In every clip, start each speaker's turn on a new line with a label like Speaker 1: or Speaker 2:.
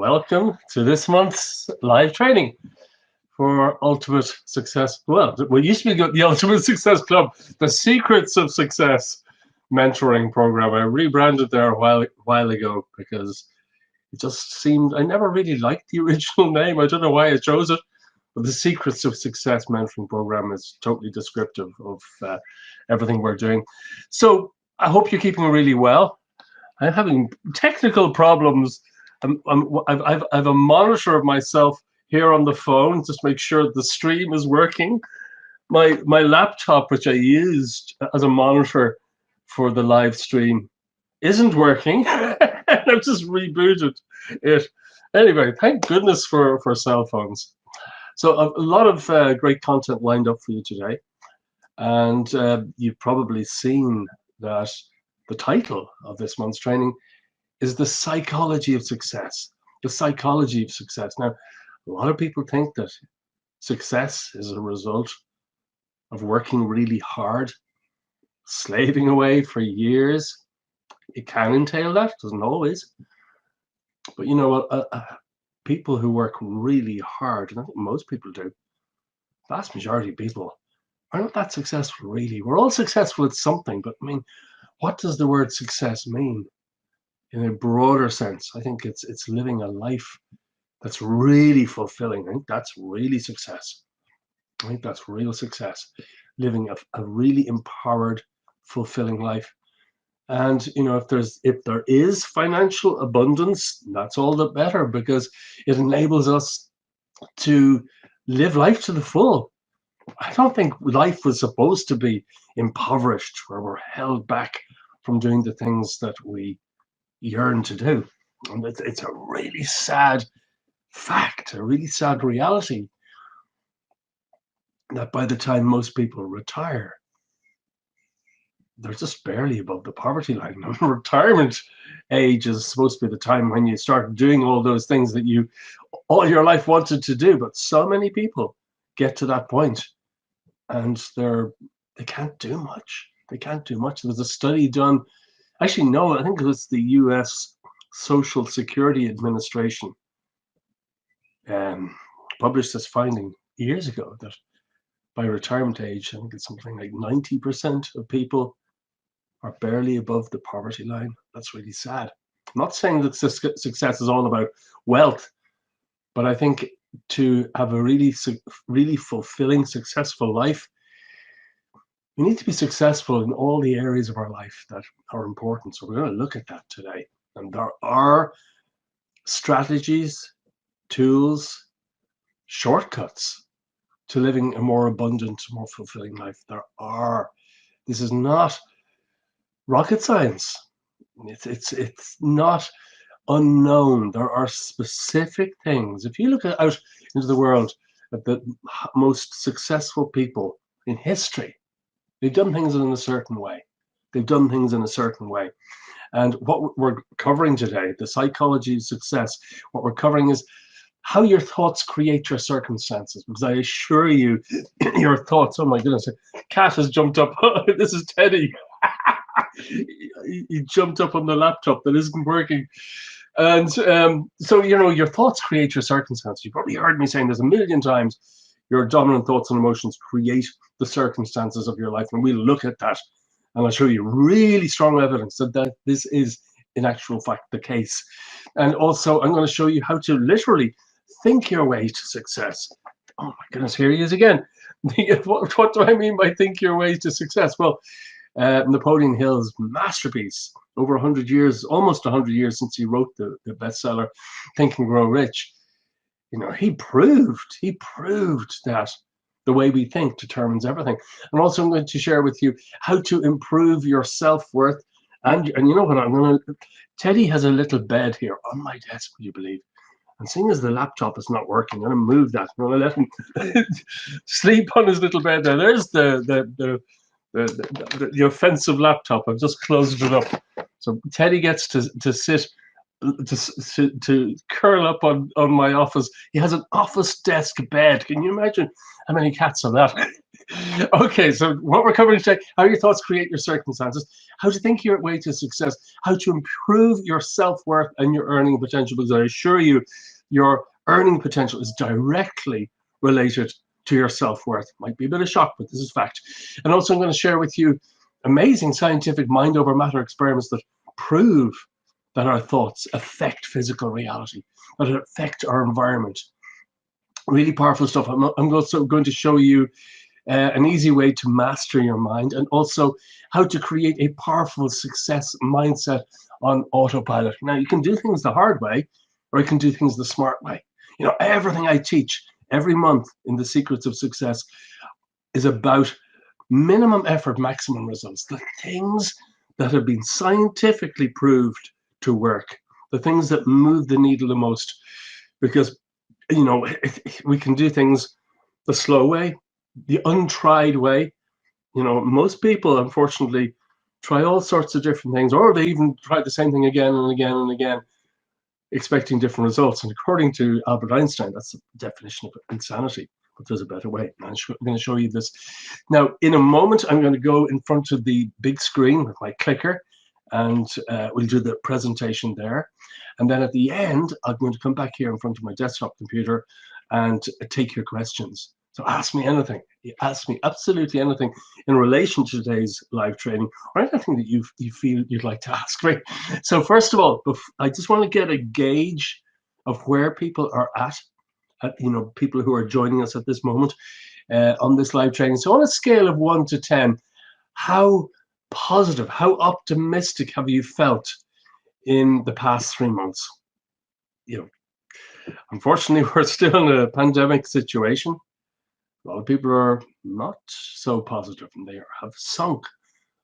Speaker 1: Welcome to this month's live training for Ultimate Success. Well, it used to be the Ultimate Success Club, the Secrets of Success mentoring program. I rebranded there a while ago because it just seemed, I never really liked the original name. I don't know why I chose it, but the Secrets of Success mentoring program is totally descriptive of everything we're doing. So I hope you're keeping really well. I'm having technical problems. I've a monitor of myself here on the phone, just make sure the stream is working. My laptop, which I used as a monitor for the live stream, isn't working. I've just rebooted it. Anyway, thank goodness for cell phones. So a lot of great content lined up for you today. And you've probably seen that the title of this month's training is the psychology of success. The psychology of success. Now, a lot of people think that success is a result of working really hard, slaving away for years. It can entail that, doesn't always. But you know, people who work really hard, and I think most people do, vast majority of people are not that successful, really. We're all successful at something, but I mean, what does the word success mean in a broader sense? I think it's living a life that's really fulfilling. I think that's really success. I think that's real success, living a really empowered, fulfilling life. And you know, if there is financial abundance, that's all the better, because it enables us to live life to the full. I don't think life was supposed to be impoverished, where we're held back from doing the things that we yearn to do. And it's a really sad fact, a really sad reality, that by the time most people retire, they're just barely above the poverty line. Retirement age is supposed to be the time when you start doing all those things that you all your life wanted to do, but so many people get to that point and they can't do much. They can't do much. There was a study done, actually no, I think it was the US Social Security Administration published this finding years ago that by retirement age, I think it's something like 90% of people are barely above the poverty line. That's really sad. I'm not saying that success is all about wealth, but I think to have a really fulfilling, successful life, we need to be successful in all the areas of our life that are important. So we're going to look at that today. And there are strategies, tools, shortcuts to living a more abundant, more fulfilling life. There are. This is not rocket science. It's not unknown. There are specific things. If you look out into the world at the most successful people in history, they've done things in a certain way. They've done things in a certain way. And what we're covering today, the psychology of success, what we're covering is how your thoughts create your circumstances. Because I assure you, your thoughts, oh my goodness, cat has jumped up. This is Teddy. He jumped up on the laptop that isn't working. And so, you know, your thoughts create your circumstances. You've probably heard me saying this a million times. Your dominant thoughts and emotions create the circumstances of your life. And we'll look at that. And I'll show you really strong evidence that this is in actual fact the case. And also, I'm going to show you how to literally think your way to success. Oh my goodness, here he is again. What do I mean by think your way to success? Well, Napoleon Hill's masterpiece, over 100 years, almost 100 years since he wrote the bestseller, Think and Grow Rich. You know, he proved that the way we think determines everything. And also I'm going to share with you how to improve your self-worth. And you know what, Teddy has a little bed here on my desk, would you believe? And seeing as the laptop is not working, I'm going to move that. I'm going to let him sleep on his little bed there. There's the offensive laptop. I've just closed it up. So Teddy gets to sit, to curl up on my office. He has an office desk bed. Can you imagine how many cats are that? Okay, so what we're covering today, how your thoughts create your circumstances, how to think your way to success, how to improve your self-worth and your earning potential, because I assure you, your earning potential is directly related to your self-worth. Might be a bit of shock, but this is fact. And also I'm going to share with you amazing scientific mind over matter experiments that prove that our thoughts affect physical reality, that affect our environment. Really powerful stuff. I'm also going to show you an easy way to master your mind, and also how to create a powerful success mindset on autopilot. Now, you can do things the hard way, or you can do things the smart way. You know, everything I teach every month in the Secrets of Success is about minimum effort, maximum results. The things that have been scientifically proved to work, the things that move the needle the most, because, you know, we can do things the slow way, the untried way. You know, most people, unfortunately, try all sorts of different things, or they even try the same thing again and again and again, expecting different results. And according to Albert Einstein, that's the definition of insanity. But there's a better way. I'm going to show you this. Now, in a moment, I'm going to go in front of the big screen with my clicker, and we'll do the presentation there. And then at the end, I'm going to come back here in front of my desktop computer and take your questions. So ask me anything. Ask me absolutely anything in relation to today's live training, or anything that you feel you'd like to ask me. So first of all, I just want to get a gauge of where people are at, you know, people who are joining us at this moment on this live training. So on a scale of 1 to 10, how positive, how optimistic have you felt in the past 3 months? You know, unfortunately, we're still in a pandemic situation. A lot of people are not so positive, and they have sunk.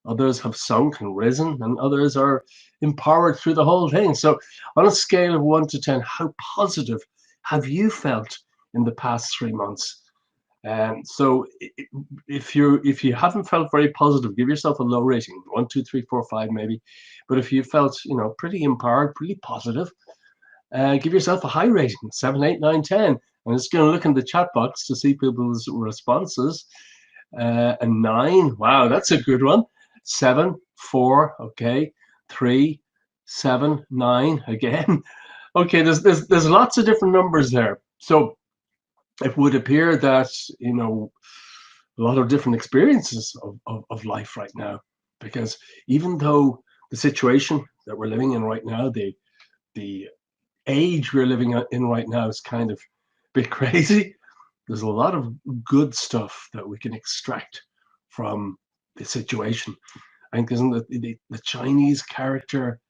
Speaker 1: Others have sunk and risen, and others are empowered through the whole thing. So on a scale of 1 to 10, how positive have you felt in the past 3 months? So if you haven't felt very positive, give yourself a low rating, 1, 2, 3, 4, 5 maybe. But if you felt, you know, pretty empowered, pretty positive, give yourself a high rating, 7, 8, 9, 10. I'm just going to look in the chat box to see people's responses. A 9, wow, that's a good one. 7, 4, okay. 3, 7, 9 again. Okay, there's lots of different numbers there. So it would appear that, you know, a lot of different experiences of life right now, because even though the situation that we're living in right now, the age we're living in right now is kind of a bit crazy, there's a lot of good stuff that we can extract from the situation. I think isn't the Chinese character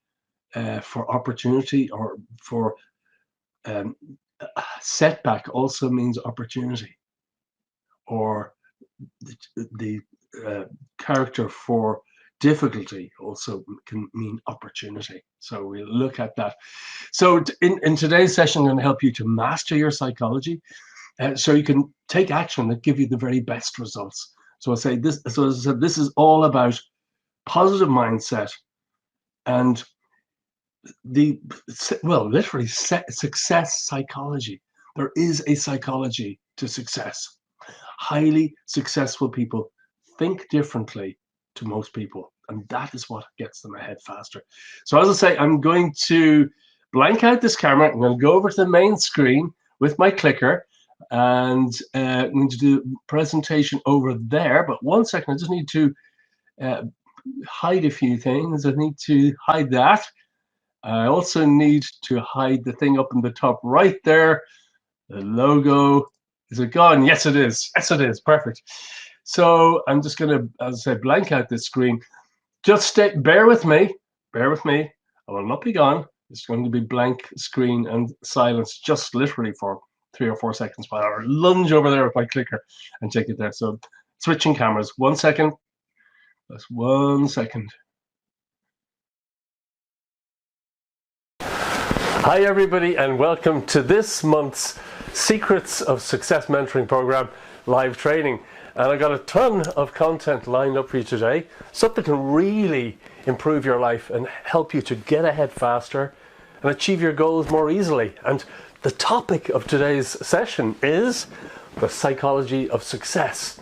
Speaker 1: for opportunity, or for setback, also means opportunity, or the character for difficulty also can mean opportunity. So we'll look at that. So in today's session, I'm going to help you to master your psychology, so you can take action that give you the very best results. So I'll say this. So as I said, this is all about positive mindset and literally success psychology. There is a psychology to success. Highly successful people think differently to most people, and that is what gets them ahead faster. So as I say, I'm going to blank out this camera. I'm going to go over to the main screen with my clicker, and I'm going to do a presentation over there. But 1 second, I just need to hide a few things. I need to hide that. I also need to hide the thing up in the top right there. The logo. Is it gone? Yes, it is. Yes, it is. Perfect. So I'm just going to, as I say, blank out this screen. Just bear with me. Bear with me. I will not be gone. It's going to be blank screen and silence, just literally for 3 or 4 seconds while I lunge over there with my clicker and take it there. So switching cameras. 1 second. That's 1 second. Hi everybody, and welcome to this month's Secrets of Success Mentoring Program live training. And I got a ton of content lined up for you today, stuff that can really improve your life and help you to get ahead faster and achieve your goals more easily. And the topic of today's session is the psychology of success.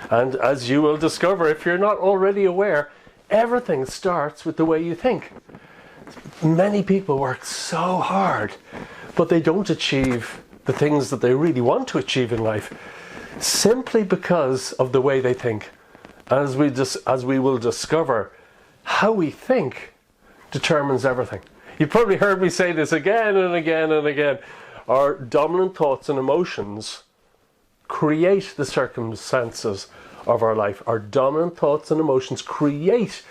Speaker 1: And as you will discover, if you're not already aware, everything starts with the way you think. Many people work so hard, but they don't achieve the things that they really want to achieve in life simply because of the way they think. As we will discover, how we think determines everything. You've probably heard me say this again and again and again. Our dominant thoughts and emotions create the circumstances of our life. Our dominant thoughts and emotions create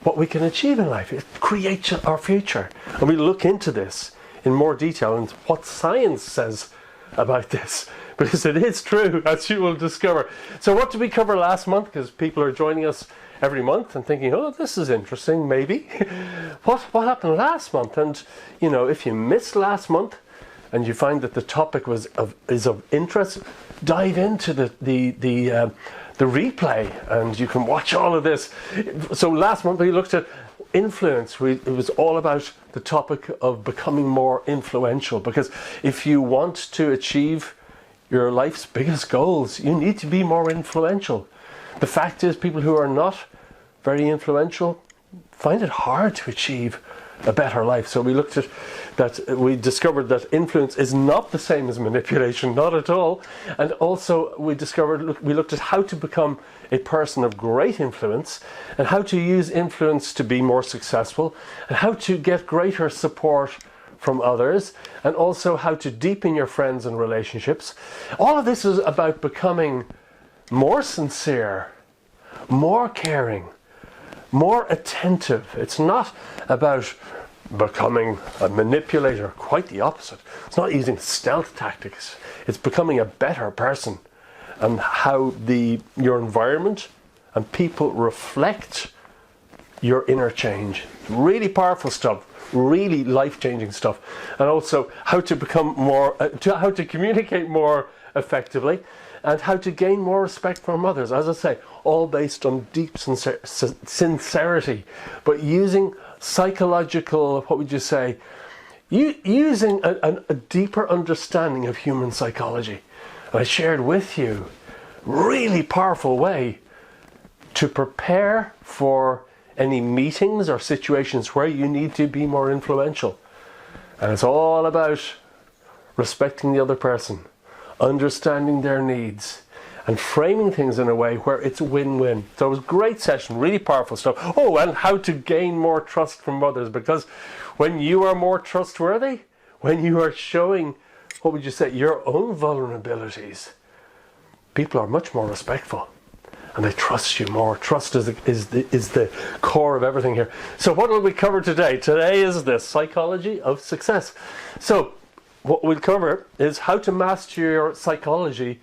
Speaker 1: what we can achieve in life. It creates our future. And we look into this in more detail and what science says about this, because it is true, as you will discover. So what did we cover last month? Because people are joining us every month and thinking, oh, this is interesting, maybe. What happened last month? And, you know, if you missed last month and you find that the topic is of interest, dive into the replay and you can watch all of this. So last month we looked at influence. It was all about the topic of becoming more influential, because if you want to achieve your life's biggest goals, you need to be more influential. The fact is, people who are not very influential find it hard to achieve a better life. So we looked at that. We discovered that influence is not the same as manipulation, not at all. And also we looked at how to become a person of great influence, and how to use influence to be more successful, and how to get greater support from others, and also how to deepen your friends and relationships. All of this is about becoming more sincere, more caring, more attentive. It's not about becoming a manipulator, quite the opposite. It's not using stealth tactics. It's becoming a better person, and how your environment and people reflect your inner change. Really powerful stuff, really life-changing stuff. And also how to become more, how to communicate more effectively, and how to gain more respect from others. As I say, all based on deep sincerity, but using psychological, what would you say, using a deeper understanding of human psychology. And I shared with you a really powerful way to prepare for any meetings or situations where you need to be more influential. And it's all about respecting the other person, understanding their needs, and framing things in a way where it's win-win. So it was a great session, really powerful stuff. Oh, and how to gain more trust from others, because when you are more trustworthy, when you are showing, what would you say, your own vulnerabilities, people are much more respectful and they trust you more. Trust is the core of everything here. So what will we cover today? Today is the psychology of success. So what we'll cover is how to master your psychology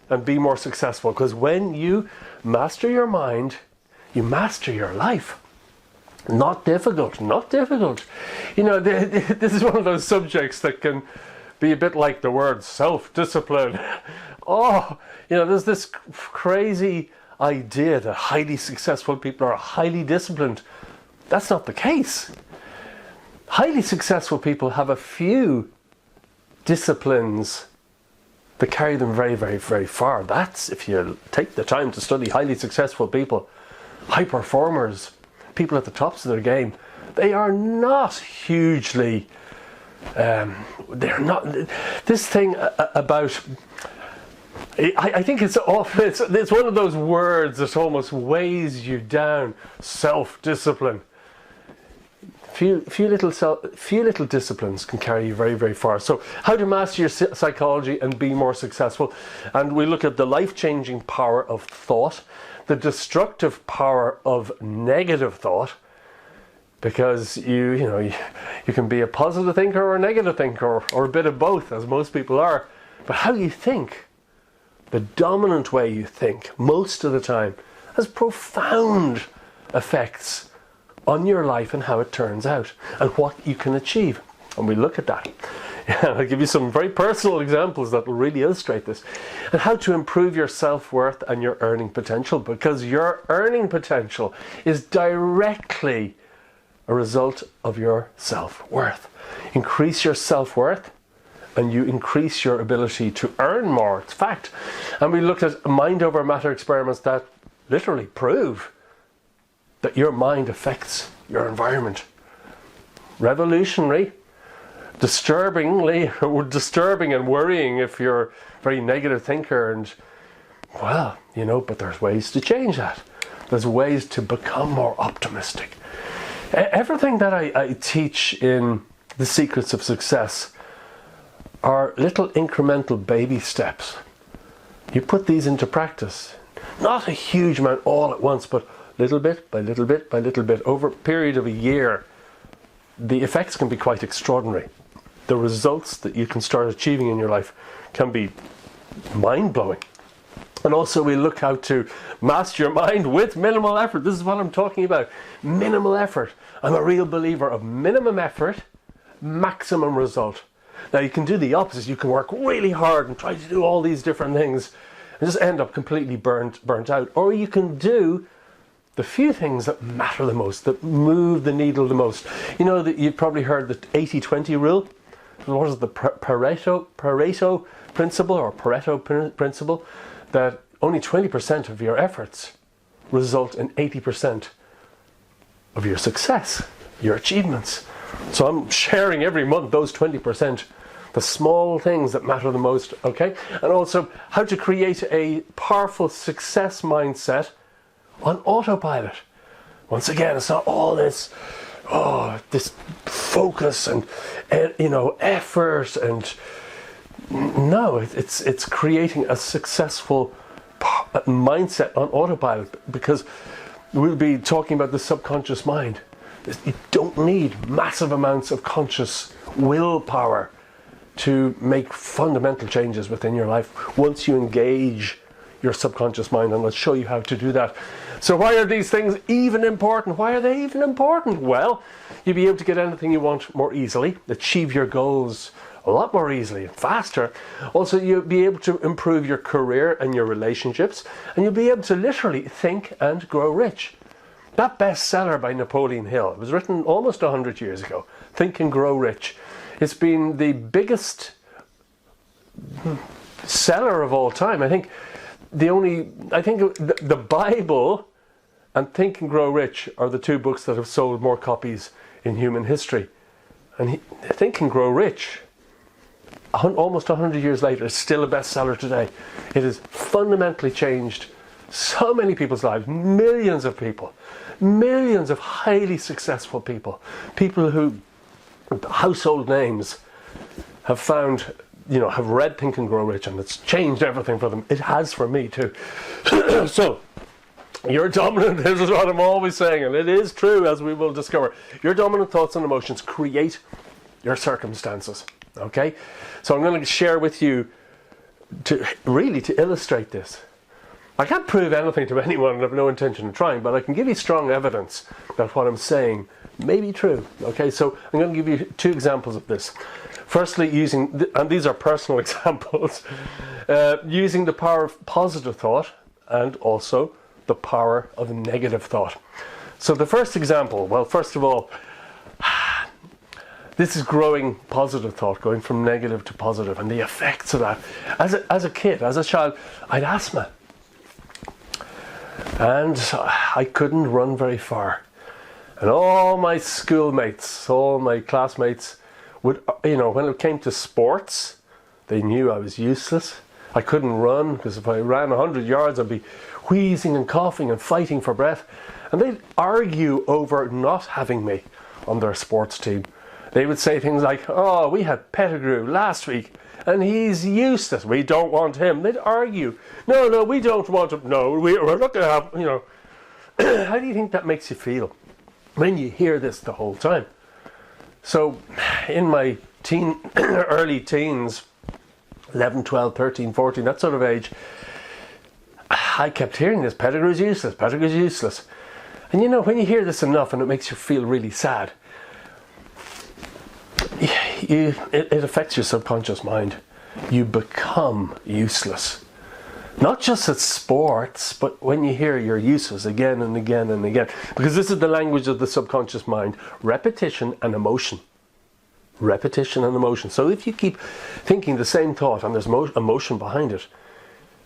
Speaker 1: and be more successful. Because when you master your mind, you master your life. Not difficult, not difficult. You know, this is one of those subjects that can be a bit like the word self-discipline. Oh, you know, there's this crazy idea that highly successful people are highly disciplined. That's not the case. Highly successful people have a few disciplines that carry them very, very, very far. That's if you take the time to study highly successful people, high performers, people at the tops of their game. They are not hugely, they're not, this thing about, I think it's one of those words that almost weighs you down. Self-discipline. Few little disciplines can carry you very, very far. So how to master your psychology and be more successful. And we look at the life-changing power of thought, the destructive power of negative thought, because you can be a positive thinker or a negative thinker, or a bit of both, as most people are. But how you think, the dominant way you think, most of the time, has profound effects on your life and how it turns out and what you can achieve. And we look at that. I'll give you some very personal examples that will really illustrate this. And how to improve your self-worth and your earning potential, because your earning potential is directly a result of your self-worth. Increase your self-worth and you increase your ability to earn more. It's fact. And we looked at mind over matter experiments that literally prove that your mind affects your environment. Revolutionary. Disturbing and worrying if you're a very negative thinker, and well, but there's ways to change that. There's ways to become more optimistic. Everything that I teach in The Secrets of Success are little incremental baby steps. You put these into practice. Not a huge amount all at once, but little bit by little bit by little bit over a period of a year. The effects can be quite extraordinary. The results that you can start achieving in your life can be mind-blowing. And also we look how to master your mind with minimal effort. This is what I'm talking about. Minimal effort. I'm a real believer of minimum effort, maximum result. Now you can do the opposite. You can work really hard and try to do all these different things and just end up completely burnt out. Or you can do the few things that matter the most, that move the needle the most. That you've probably heard the 80-20 rule. What is the Pareto principle or Pareto principle? That only 20% of your efforts result in 80% of your success, your achievements. So I'm sharing every month those 20%, the small things that matter the most, okay? And also how to create a powerful success mindset on autopilot. Once again, it's not all this focus and effort, and no, it's creating a successful mindset on autopilot, because we'll be talking about the subconscious mind. You don't need massive amounts of conscious willpower to make fundamental changes within your life once you engage your subconscious mind, and let's show you how to do that. So why are these things even important? Why are they even important? Well, you'll be able to get anything you want more easily, achieve your goals a lot more easily and faster. Also, you'll be able to improve your career and your relationships, and you'll be able to literally think and grow rich. That bestseller by Napoleon Hill was written almost 100 years ago, Think and Grow Rich. It's been the biggest seller of all time. I think the Bible and Think and Grow Rich are the two books that have sold more copies in human history. And Think and Grow Rich, almost 100 years later, is still a bestseller today. It has fundamentally changed so many people's lives, millions of people, millions of highly successful people who, household names, have found, have read Think and Grow Rich, and it's changed everything for them. It has for me too. So, your dominant, this is what I'm always saying, and it is true, as we will discover. Your dominant thoughts and emotions create your circumstances. Okay? So I'm going to share with you to illustrate this. I can't prove anything to anyone, and I have no intention of trying, but I can give you strong evidence that what I'm saying may be true. Okay, so I'm going to give you two examples of this. Firstly, and these are personal examples, using the power of positive thought and also the power of negative thought. So the first example, well, first of all, this is growing positive thought, going from negative to positive, and the effects of that. As a kid, as a child, I had asthma. And I couldn't run very far. And all my schoolmates, all my classmates would, when it came to sports, they knew I was useless. I couldn't run, because if I ran 100 yards, I'd be wheezing and coughing and fighting for breath. And they'd argue over not having me on their sports team. They would say things like, oh, we had Pettigrew last week, and he's useless. We don't want him. They'd argue. No, we don't want him. No, we're not going to have, How do you think that makes you feel when you hear this the whole time? So, in my early teens, 11, 12, 13, 14, that sort of age, I kept hearing this, Pettigrew's useless, Pettigrew's useless. And when you hear this enough and it makes you feel really sad, it affects your subconscious mind. You become useless. Not just at sports, but when you hear you're useless again and again and again. Because this is the language of the subconscious mind. Repetition and emotion.
Speaker 2: repetition and emotion. So if you keep thinking the same thought and there's emotion behind it,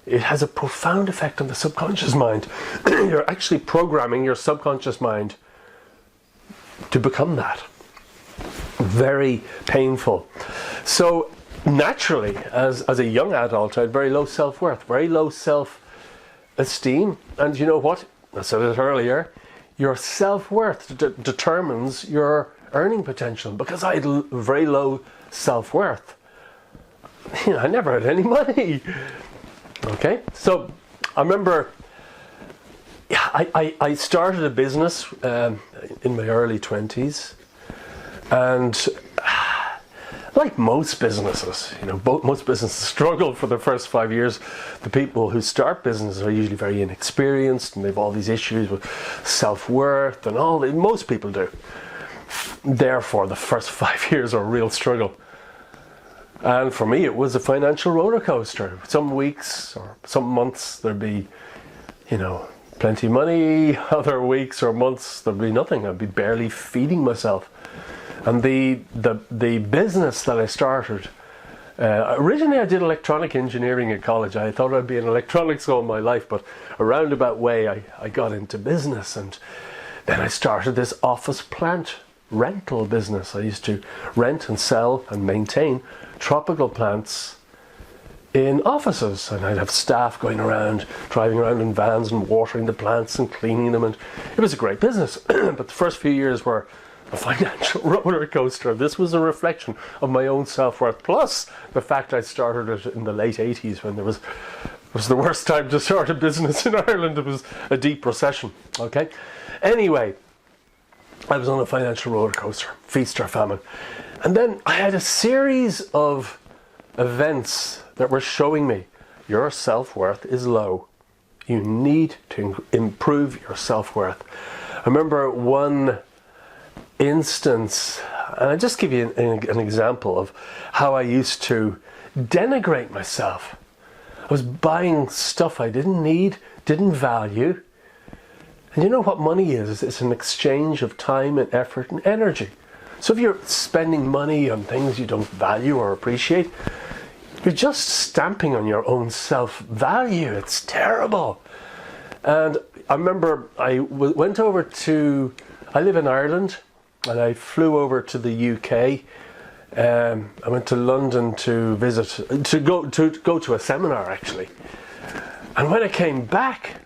Speaker 2: it has a profound effect on the subconscious mind. You're actually programming your subconscious mind to become that. Very painful. So naturally, as a young adult, I had very low self-worth, very low self-esteem. And you know what? I said it earlier. Your self-worth determines your earning potential. Because I had very low self-worth, I never had any money. Okay, so I remember I started a business in my early 20s, and like most businesses, most businesses struggle for the first 5 years. The people who start businesses are usually very inexperienced, and they have all these issues with self-worth and all. Most people do. Therefore, the first 5 years are a real struggle. And for me, it was a financial roller coaster. Some weeks or some months there'd be, plenty of money. Other weeks or months there'd be nothing. I'd be barely feeding myself. And the business that I started, originally I did electronic engineering at college. I thought I'd be in electronics all my life, but a roundabout way I got into business, and then I started this office plant rental business. I used to rent and sell and maintain tropical plants in offices, and I'd have staff going around, driving around in vans and watering the plants and cleaning them, and it was a great business. But the first few years were a financial roller coaster. This was a reflection of my own self-worth, plus the fact I started it in the late 80s when it was the worst time to start a business in Ireland. It was a deep recession. Okay, anyway, I was on a financial roller coaster, feast or famine. And then I had a series of events that were showing me your self-worth is low. You need to improve your self-worth. I remember one instance, and I'll just give you an example of how I used to denigrate myself. I was buying stuff I didn't need, didn't value. And you know what money is? It's an exchange of time and effort and energy. So if you're spending money on things you don't value or appreciate, you're just stamping on your own self-value. It's terrible. And I remember I went over to, I live in Ireland, and I flew over to the UK. I went to London to visit, to go to a seminar actually. And when I came back,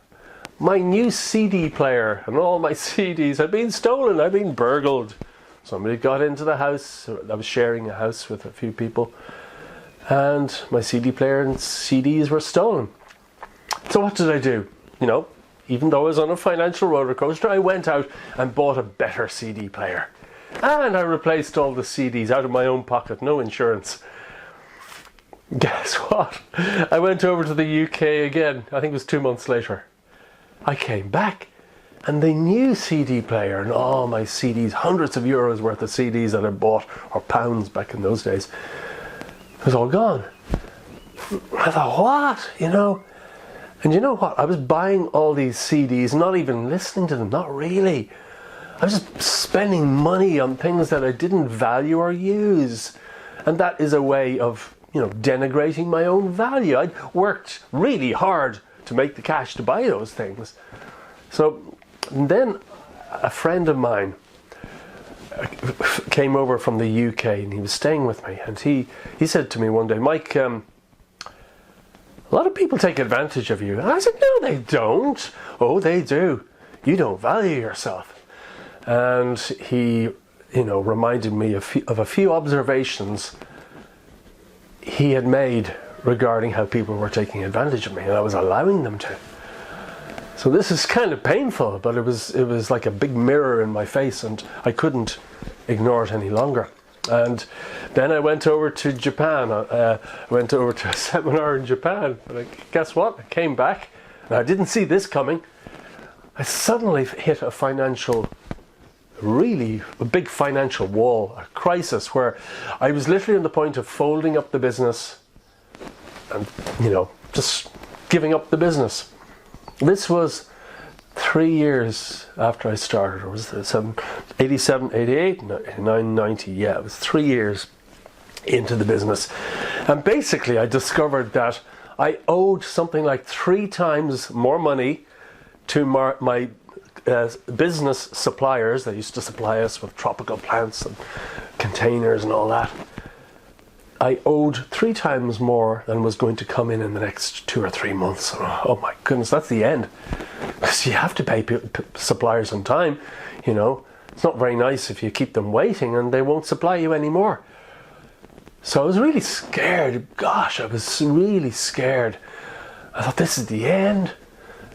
Speaker 2: my new CD player and all my CDs had been stolen, had been burgled. Somebody got into the house. I was sharing a house with a few people, and my CD player and CDs were stolen. So what did I do? Even though I was on a financial roller coaster, I went out and bought a better CD player. And I replaced all the CDs out of my own pocket, no insurance. Guess what? I went over to the UK again, I think it was 2 months later. I came back, and the new CD player and all my CDs, hundreds of euros worth of CDs that I bought, or pounds back in those days, it was all gone. I thought, what? And you know what? I was buying all these CDs, not even listening to them, not really. I was just spending money on things that I didn't value or use. And that is a way of, denigrating my own value. I'd worked really hard to make the cash to buy those things. So then a friend of mine came over from the UK, and he was staying with me, and he said to me one day, Mike, a lot of people take advantage of you. And I said, no, they don't. Oh, they do. You don't value yourself. And he, reminded me of a few observations he had made regarding how people were taking advantage of me, and I was allowing them to. So this is kind of painful, but it was like a big mirror in my face, and I couldn't ignore it any longer. And then I went over to Japan. I went over to a seminar in Japan, and guess what? I came back, and I didn't see this coming. I suddenly hit a big financial wall, a crisis, where I was literally on the point of folding up the business and, just giving up the business. This was 3 years after I started, or was it 87, 88, 89, 90? Yeah, it was 3 years into the business. And basically I discovered that I owed something like 3 times more money to my business suppliers. They used to supply us with tropical plants and containers and all that. I owed 3 times more than was going to come in the next 2 or 3 months. Oh my goodness, that's the end. Because you have to pay suppliers on time, you know. It's not very nice if you keep them waiting and they won't supply you anymore. So I was really scared. Gosh, I was really scared. I thought, this is the end.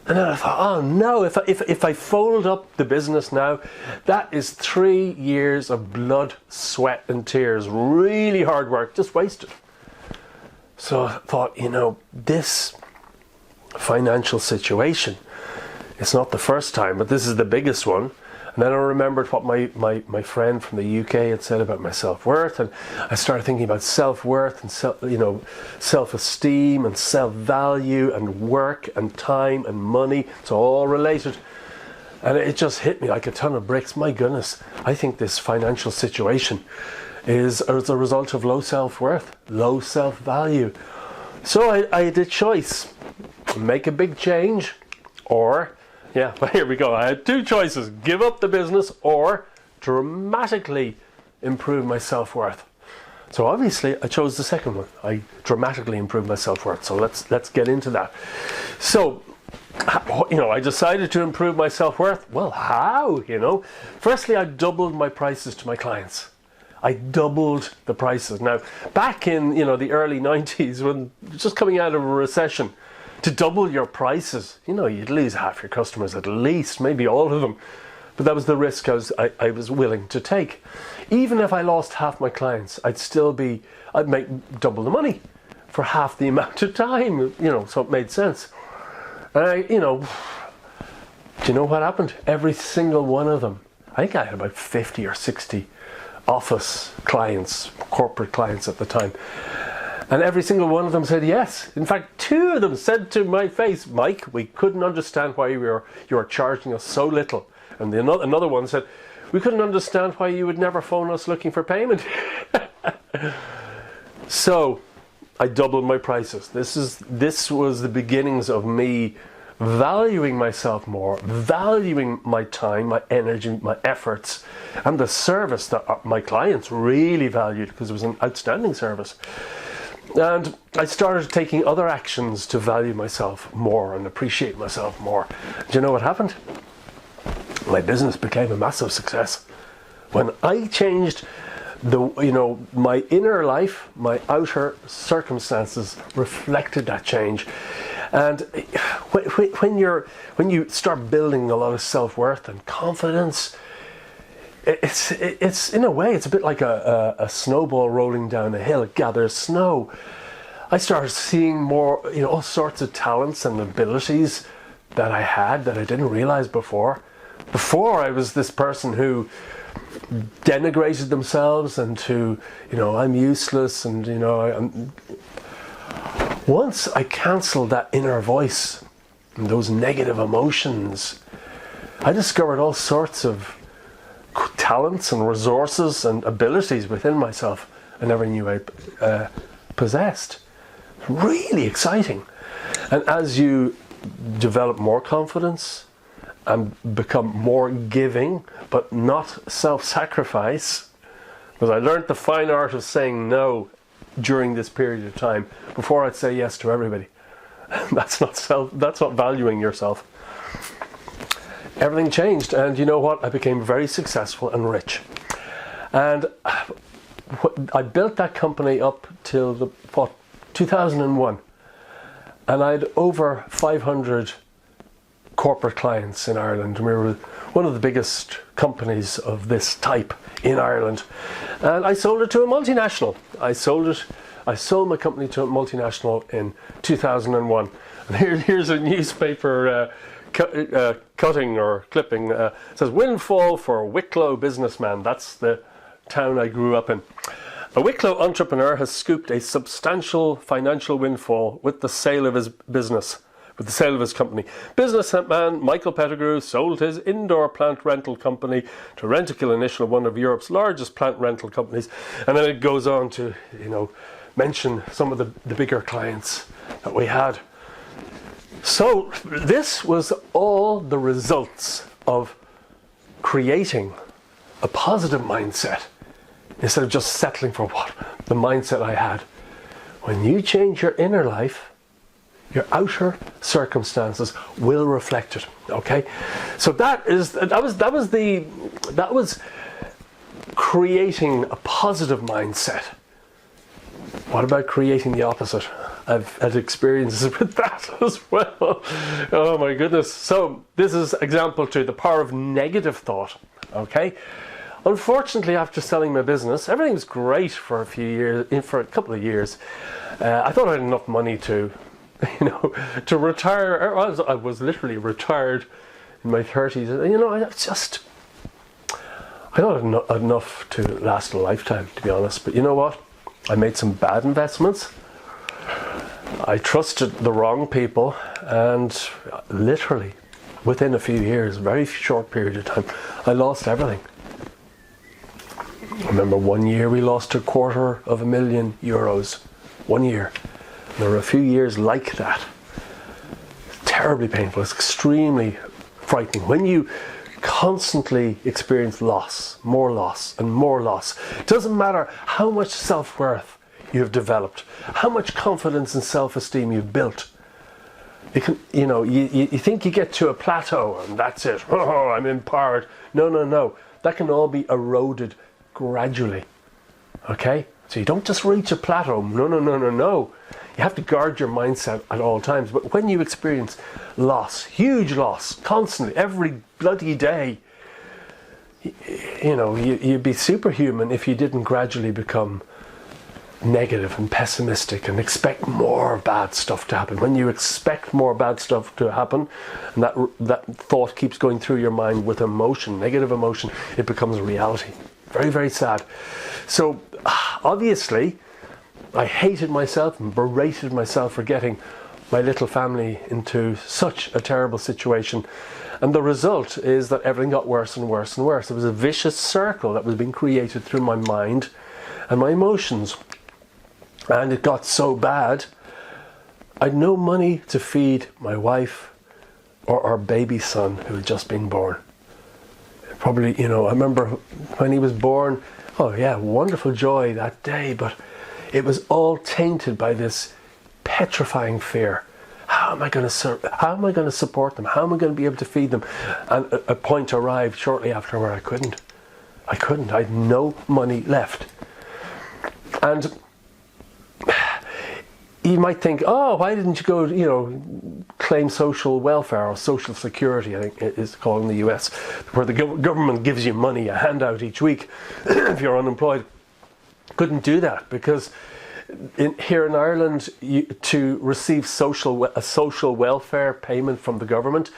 Speaker 2: And then I thought, oh no, if I fold up the business now, that is 3 years of blood, sweat and tears. Really hard work, just wasted. So I thought, you know, this financial situation, it's not the first time, but this is the biggest one. And then I remembered what my friend from the UK had said about my self-worth, and I started thinking about self-worth and self-esteem and self-value and work and time and money. It's all related. And it just hit me like a ton of bricks. My goodness, I think this financial situation is as a result of low self-worth, low self-value. So I had a choice: make a big change, or yeah, well, here we go. I had 2 choices: give up the business or dramatically improve my self-worth. So obviously I chose the second one. I dramatically improved my self-worth. So let's get into that. So, you know, I decided to improve my self-worth. Well, how, you know? Firstly, I doubled my prices to my clients. I doubled the prices. Now, back in, you know, the early 90s, when just coming out of a recession, to double your prices, you know, you'd lose half your customers at least, maybe all of them. But that was the risk I was willing to take. Even if I lost half my clients, I'd make double the money for half the amount of time, you know, so it made sense. And do you know what happened? Every single one of them, I think I had about 50 or 60 office clients, corporate clients at the time. And every single one of them said yes. In fact, 2 of them said to my face, "Mike, we couldn't understand why you were charging us so little." And another one said, "We couldn't understand why you would never phone us looking for payment." So I doubled my prices. This was the beginnings of me valuing myself more, valuing my time, my energy, my efforts, and the service that my clients really valued, because it was an outstanding service. And I started taking other actions to value myself more and appreciate myself more. Do you know what happened? My business became a massive success. When I changed my inner life, my outer circumstances reflected that change. And when you start building a lot of self-worth and confidence, it's in a way, it's a bit like a snowball rolling down a hill. It gathers snow. I started seeing more, all sorts of talents and abilities that I had that I didn't realize before. Before, I was this person who denigrated themselves and who, I'm useless, and once I cancelled that inner voice and those negative emotions, I discovered all sorts of talents and resources and abilities within myself I never knew I possessed. Really exciting. And as you develop more confidence and become more giving, but not self-sacrifice, because I learned the fine art of saying no during this period of time. Before, I'd say yes to everybody. That's not valuing yourself. Everything changed, and you know what? I became very successful and rich. And I built that company up till 2001, and I had over 500 corporate clients in Ireland. We were one of the biggest companies of this type in Ireland, and I sold it to a multinational. I sold my company to a multinational in 2001. And here's a newspaper cutting or clipping. It says, "Windfall for Wicklow businessman." That's the town I grew up in. A Wicklow entrepreneur has scooped a substantial financial windfall with the sale of his business. with the sale of his company. Businessman Michael Pettigrew sold his indoor plant rental company to Rentokil Initial, one of Europe's largest plant rental companies. And then it goes on to, mention some of the bigger clients that we had. So this was all the results of creating a positive mindset instead of just settling for the mindset I had. When you change your inner life, your outer circumstances will reflect it. Okay, so that was creating a positive mindset. What about creating the opposite? I've had experiences with that as well. Oh my goodness. So this is example 2, the power of negative thought. Okay. Unfortunately, after selling my business, everything was great for a few years, for a couple of years. I thought I had enough money to, to retire. I was literally retired in my 30s. I thought I had enough to last a lifetime, to be honest. But you know what? I made some bad investments. I trusted the wrong people, and literally within a few years, very short period of time, I lost everything. I remember one year we lost €250,000. 1 year. And there were a few years like that. Terribly painful. It's extremely frightening. When you constantly experience loss, and more loss, it doesn't matter how much self-worth you've developed, how much confidence and self-esteem you've built. You think you get to a plateau and that's it. Oh, I'm empowered. No. That can all be eroded gradually. Okay? So you don't just reach a plateau. No. You have to guard your mindset at all times. But when you experience loss, huge loss, constantly, every bloody day, you'd be superhuman if you didn't gradually become negative and pessimistic and expect more bad stuff to happen. When you expect more bad stuff to happen, and that thought keeps going through your mind with emotion, negative emotion, it becomes reality. Very, very sad. So obviously I hated myself and berated myself for getting my little family into such a terrible situation. And the result is that everything got worse and worse and worse. It was a vicious circle that was being created through my mind and my emotions. And it got so bad, I had no money to feed my wife or our baby son who had just been born. Probably, I remember when he was born, oh yeah, wonderful joy that day, but it was all tainted by this petrifying fear. How am I going to support them? How am I going to be able to feed them? And a point arrived shortly after where I couldn't. I had no money left. And you might think, oh, why didn't you go, claim social welfare or social security, I think it is called in the US, where the government gives you money, a handout each week if you're unemployed. Couldn't do that because here in Ireland, to receive a social welfare payment from the government,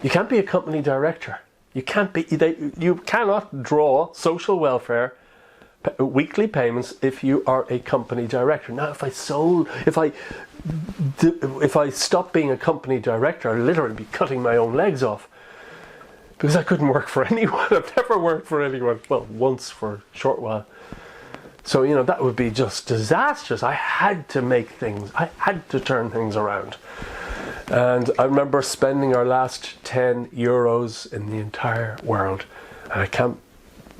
Speaker 2: you can't be a company director. You cannot draw social welfare weekly payments if you are a company director. Now, if I stopped being a company director, I'd literally be cutting my own legs off because I couldn't work for anyone. I've never worked for anyone. Well, once for a short while. So, that would be just disastrous. I had to turn things around. And I remember spending our last €10 in the entire world. And I can't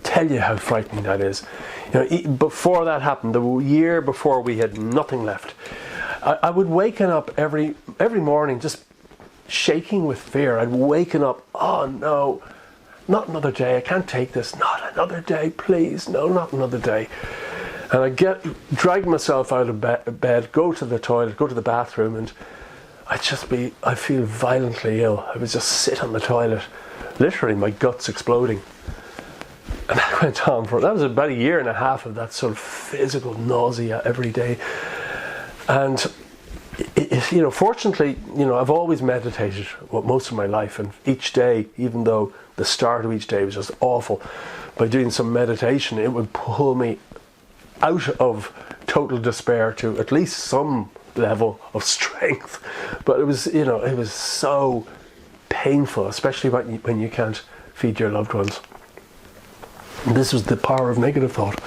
Speaker 2: tell you how frightening that is. Before that happened, the year before, we had nothing left. I would waken up every morning just shaking with fear. I'd waken up, oh no, not another day, I can't take this, not another day, please, no, not another day. And I'd drag myself out of bed, go to the toilet, go to the bathroom, and I feel violently ill. I would just sit on the toilet, literally my guts exploding. And that went on that was about 1.5 years of that sort of physical nausea every day. And fortunately, I've always meditated most of my life, and each day, even though the start of each day was just awful, by doing some meditation, it would pull me out of total despair to at least some level of strength. But it was, you know, it was so painful, especially when you can't feed your loved ones. And this was the power of negative thought.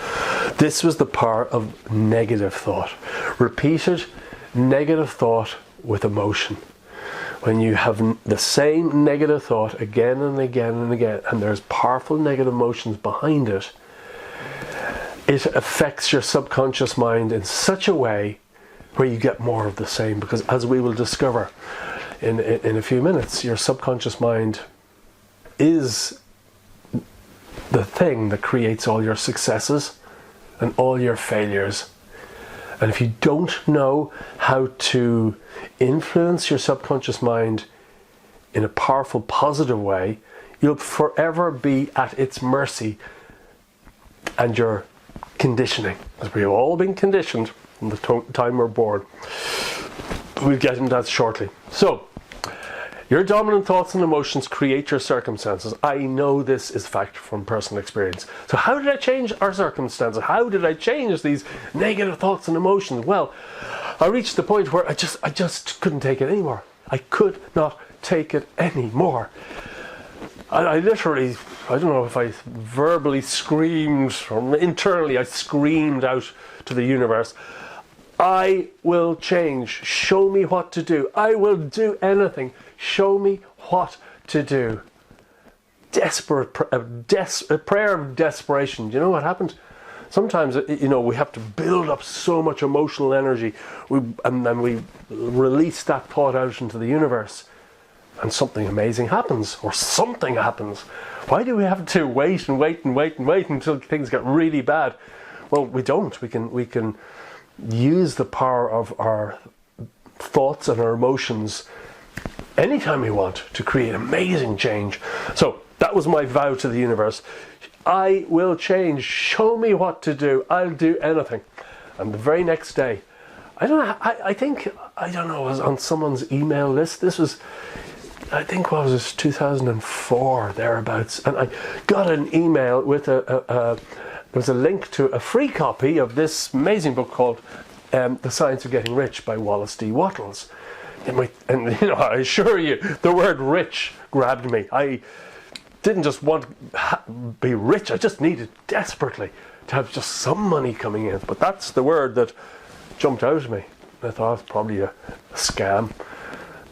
Speaker 2: This was the power of negative thought. Repeated negative thought with emotion. When you have the same negative thought again and again and again, and there's powerful negative emotions behind it, it affects your subconscious mind in such a way where you get more of the same. Because as we will discover in a few minutes, your subconscious mind is the thing that creates all your successes and all your failures. And if you don't know how to influence your subconscious mind in a powerful, positive way, you'll forever be at its mercy and your conditioning. As we have all been conditioned from the time we're born. We'll get into that shortly. So, your dominant thoughts and emotions create your circumstances. I know this is fact from personal experience. So how did I change our circumstances? How did I change these negative thoughts and emotions? Well, I reached the point where I just couldn't take it anymore. I could not take it anymore. I literally, I don't know if I verbally screamed, or internally I screamed out to the universe, I will change. Show me what to do. I will do anything. Show me what to do. A prayer of desperation. Do you know what happened? Sometimes, you know, we have to build up so much emotional energy, and then we release that thought out into the universe, and something amazing happens, or something happens. Why do we have to wait and wait and wait and wait until things get really bad? Well, we don't. We can use the power of our thoughts and our emotions anytime we want to create amazing change. So that was my vow to the universe. I will change. Show me what to do. I'll do anything. And the very next day, I don't know, I think, I don't know, it was on someone's email list. This was, I think, what was this, 2004, thereabouts. And I got an email with there was a link to a free copy of this amazing book called The Science of Getting Rich by Wallace D. Wattles. And you know, I assure you, the word rich grabbed me. I didn't just want to be rich, I just needed desperately to have just some money coming in. But that's the word that jumped out at me. I thought it's probably a scam.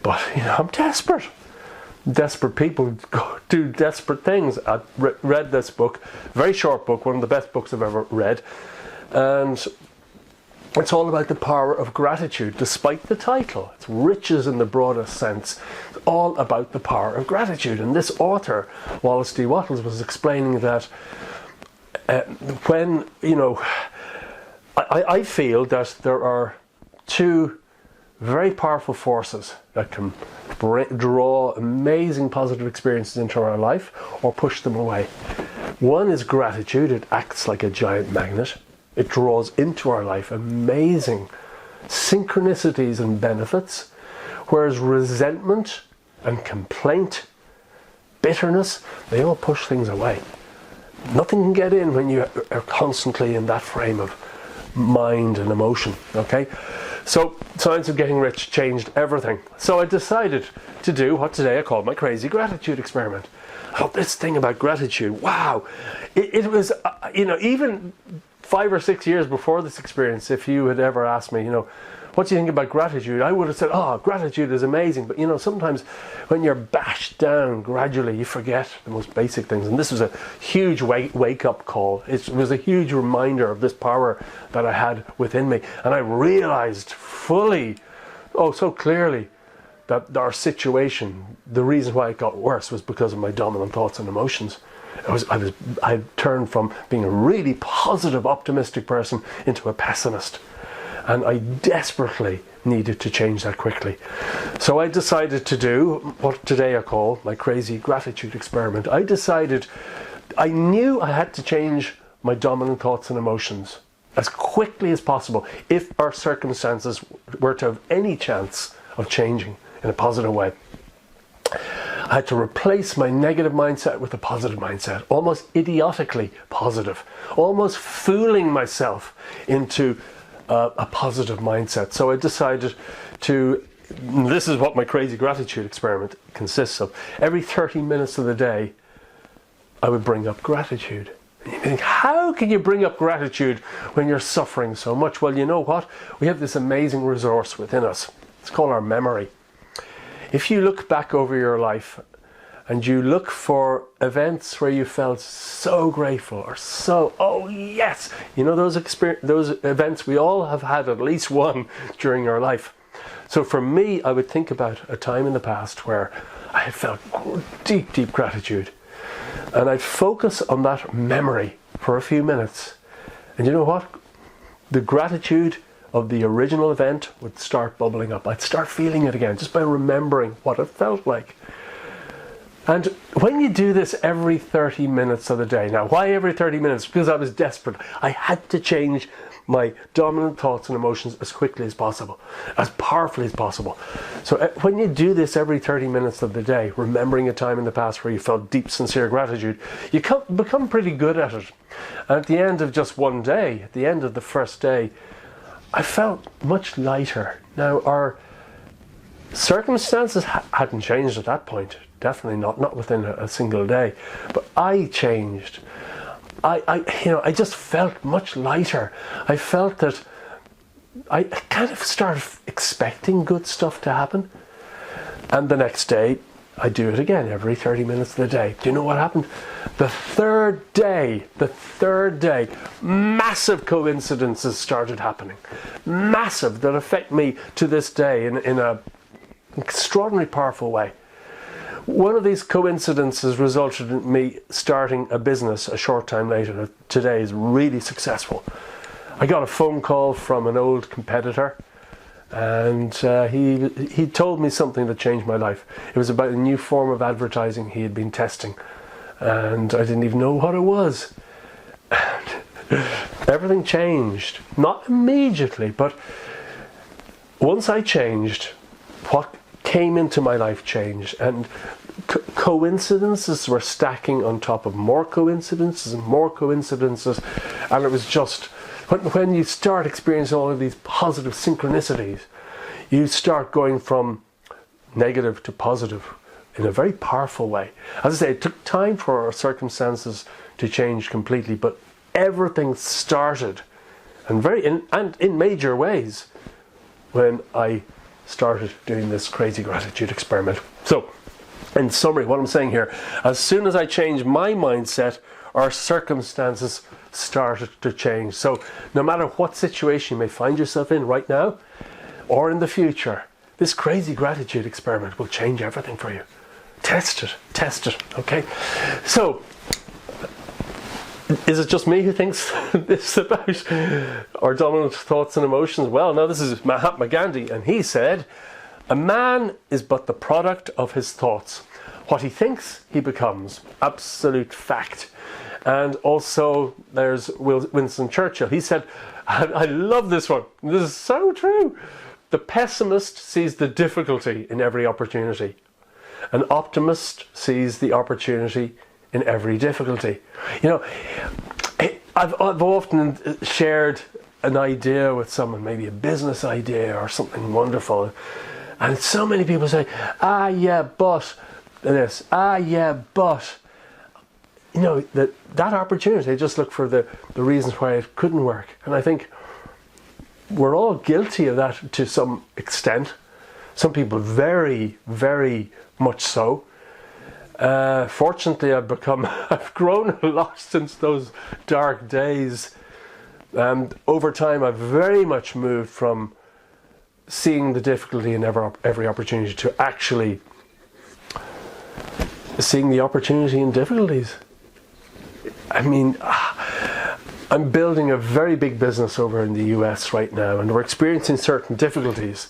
Speaker 2: But, you know, I'm desperate. Desperate people do desperate things. I read this book, very short book, one of the best books I've ever read, and it's all about the power of gratitude, despite the title. It's riches in the broadest sense. It's all about the power of gratitude. And this author, Wallace D. Wattles, was explaining that when, you know, I feel that there are two very powerful forces that can draw amazing positive experiences into our life or push them away. One is gratitude. It acts like a giant magnet. It draws into our life amazing synchronicities and benefits, whereas resentment and complaint, bitterness, they all push things away. Nothing can get in when you are constantly in that frame of mind and emotion, okay? So, Science of Getting Rich changed everything. So I decided to do what today I call my crazy gratitude experiment. Oh, this thing about gratitude, wow. It was, you know, even 5 or 6 years before this experience, if you had ever asked me, you know, what do you think about gratitude? I would have said, oh, gratitude is amazing. But, you know, sometimes when you're bashed down gradually, you forget the most basic things. And this was a huge wake-up call. It was a huge reminder of this power that I had within me. And I realized fully, oh, so clearly, that our situation, the reason why it got worse was because of my dominant thoughts and emotions. I turned from being a really positive, optimistic person into a pessimist. And I desperately needed to change that quickly. So I decided to do what today I call my crazy gratitude experiment. I knew I had to change my dominant thoughts and emotions as quickly as possible if our circumstances were to have any chance of changing in a positive way. I had to replace my negative mindset with a positive mindset, almost idiotically positive, almost fooling myself into a positive mindset. So I decided to, this is what my crazy gratitude experiment consists of. Every 30 minutes of the day, I would bring up gratitude. And you think, how can you bring up gratitude when you're suffering so much? Well, you know what? We have this amazing resource within us. It's called our memory. If you look back over your life and you look for events where you felt so grateful or so, oh yes, you know, those events, we all have had at least one during our life. So for me, I would think about a time in the past where I had felt deep, deep gratitude. And I'd focus on that memory for a few minutes. And you know what? The gratitude of the original event would start bubbling up. I'd start feeling it again just by remembering what it felt like. And when you do this every 30 minutes of the day, now why every 30 minutes? Because I was desperate. I had to change my dominant thoughts and emotions as quickly as possible, as powerfully as possible. So when you do this every 30 minutes of the day, remembering a time in the past where you felt deep, sincere gratitude, you become pretty good at it. And at the end of just one day, at the end of the first day, I felt much lighter. Now, our circumstances hadn't changed at that point. Definitely not within a single day. But I changed. I just felt much lighter. I felt that I kind of started expecting good stuff to happen. And the next day, I do it again every 30 minutes of the day. Do you know what happened? The third day, massive coincidences started happening. Massive, that affect me to this day in an extraordinarily powerful way. One of these coincidences resulted in me starting a business a short time later that today is really successful. I got a phone call from an old competitor, and he told me something that changed my life. It was about a new form of advertising he had been testing, and I didn't even know what it was. Everything changed, not immediately, but once I changed, what came into my life changed, and coincidences were stacking on top of more coincidences and more coincidences, and it was just when you start experiencing all of these positive synchronicities, you start going from negative to positive in a very powerful way. As I say, it took time for our circumstances to change completely, but everything started, and in major ways, when I started doing this crazy gratitude experiment. So, in summary, what I'm saying here, as soon as I changed my mindset, our circumstances started to change. So, no matter what situation you may find yourself in right now, or in the future, this crazy gratitude experiment will change everything for you. Test it, okay? So, is it just me who thinks this about our dominant thoughts and emotions? Well, no, this is Mahatma Gandhi, and he said, "A man is but the product of his thoughts. What he thinks, he becomes." Absolute fact. And also, there's Winston Churchill. He said, I love this one. This is so true. "The pessimist sees the difficulty in every opportunity. An optimist sees the opportunity in every difficulty." You know, I've often shared an idea with someone, maybe a business idea or something wonderful, and so many people say, yeah, but this, yeah, but, you know, that opportunity, they just look for the reasons why it couldn't work. And I think we're all guilty of that to some extent. Some people very, very much so. Fortunately, I've grown a lot since those dark days, and over time I've very much moved from seeing the difficulty in every opportunity to actually seeing the opportunity in difficulties. I mean, I'm building a very big business over in the US right now, and we're experiencing certain difficulties.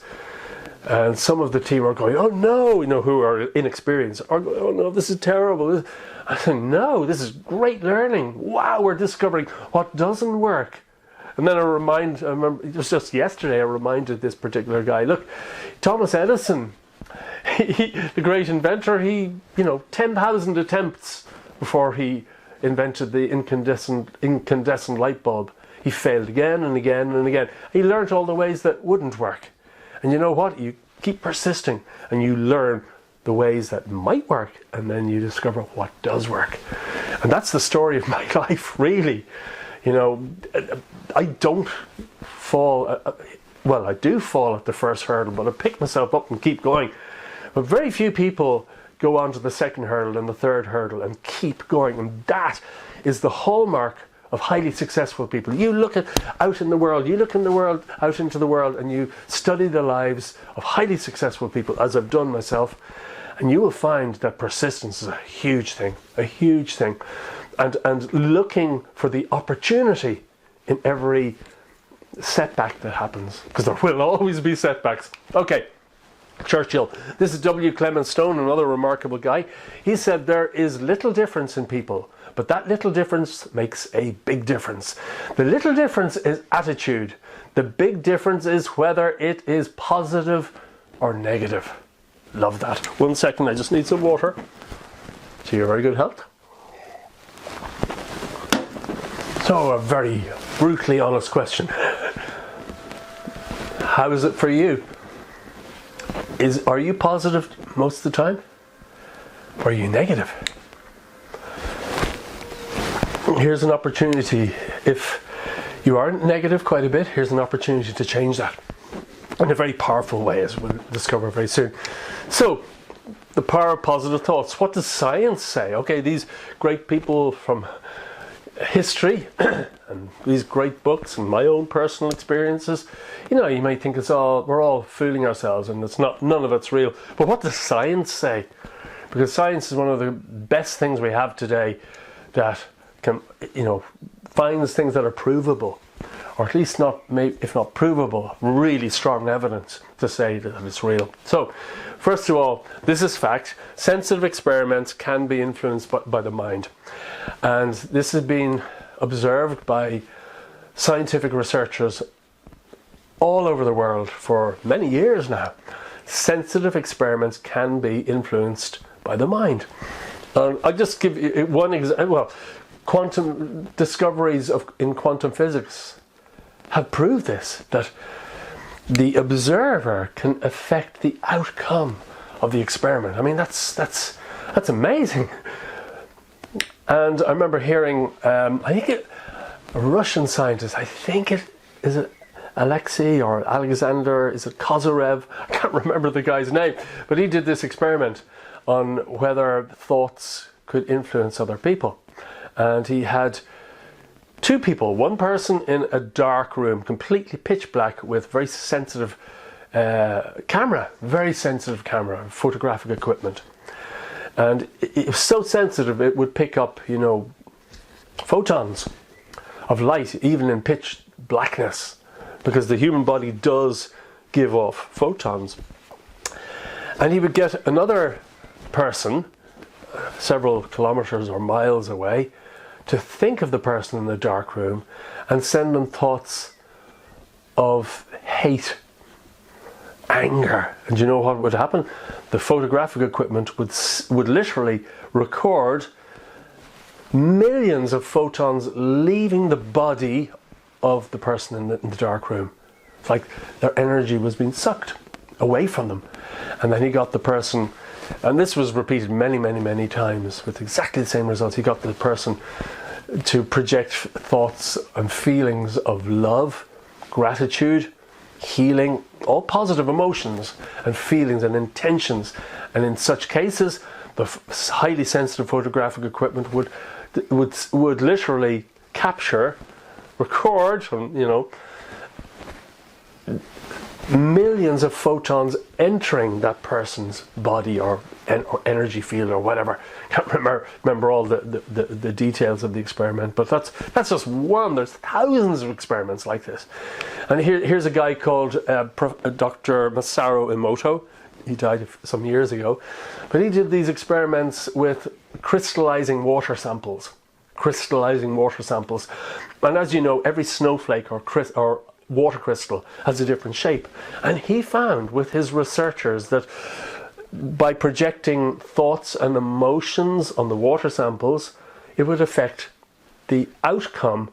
Speaker 2: And some of the team are going, "Oh no," you know, who are inexperienced, are going, "Oh no, this is terrible." I think, no, this is great learning. Wow, we're discovering what doesn't work. And then I remember, it was just yesterday, I reminded this particular guy, look, Thomas Edison, the great inventor, 10,000 attempts before he invented the incandescent light bulb. He failed again and again and again. He learned all the ways that wouldn't work. And you know what? You keep persisting and you learn the ways that might work, and then you discover what does work. And that's the story of my life, really. You know, I don't fall, well, I do fall at the first hurdle, but I pick myself up and keep going. But very few people go on to the second hurdle and the third hurdle and keep going. And that is the hallmark of highly successful people. You look out in the world, out into the world, and you study the lives of highly successful people, as I've done myself, and you will find that persistence is a huge thing, and looking for the opportunity in every setback that happens, because there will always be setbacks. Okay, Churchill. This is W. Clement Stone, another remarkable guy. He said there is little difference in people, but that little difference makes a big difference. The little difference is attitude. The big difference is whether it is positive or negative. Love that. 1 second, I just need some water. To your very good health. So, a very brutally honest question. How is it for you? Are you positive most of the time? Or are you negative? Here's an opportunity. If you are negative quite a bit, here's an opportunity to change that in a very powerful way, as we'll discover very soon. So, the power of positive thoughts. What does science say? Okay, these great people from history and these great books and my own personal experiences, you know, you might think we're all fooling ourselves and none of it's real. But what does science say? Because science is one of the best things we have today that can, you know, finds things that are provable, or at least if not provable, really strong evidence to say that it's real. So, first of all, this is fact. Sensitive experiments can be influenced by the mind. And this has been observed by scientific researchers all over the world for many years now. Sensitive experiments can be influenced by the mind. I'll just give you one example. Well, quantum discoveries in quantum physics have proved this, that the observer can affect the outcome of the experiment. I mean, that's amazing. And I remember hearing, a Russian scientist, is it Alexei or Alexander, is it Kozyrev? I can't remember the guy's name, but he did this experiment on whether thoughts could influence other people. And he had two people, one person in a dark room, completely pitch black, with very sensitive photographic equipment. And it was so sensitive it would pick up, you know, photons of light, even in pitch blackness, because the human body does give off photons. And he would get another person, several kilometers or miles away, to think of the person in the dark room and send them thoughts of hate, anger. And you know what would happen? The photographic equipment would literally record millions of photons leaving the body of the person in the dark room. It's like their energy was being sucked away from them. And then he got the person, and this was repeated many times with exactly the same results. He got the person to project thoughts and feelings of love, gratitude, healing, all positive emotions and feelings and intentions. And in such cases, the highly sensitive photographic equipment would literally capture, record, you know, millions of photons entering that person's body or energy field or whatever. Can't remember all the details of the experiment, but that's just one. There's thousands of experiments like this. And here's a guy called Dr. Masaru Emoto. He died some years ago, but he did these experiments with crystallizing water samples. And as you know, every snowflake or water crystal has a different shape. And he found with his researchers that by projecting thoughts and emotions on the water samples, it would affect the outcome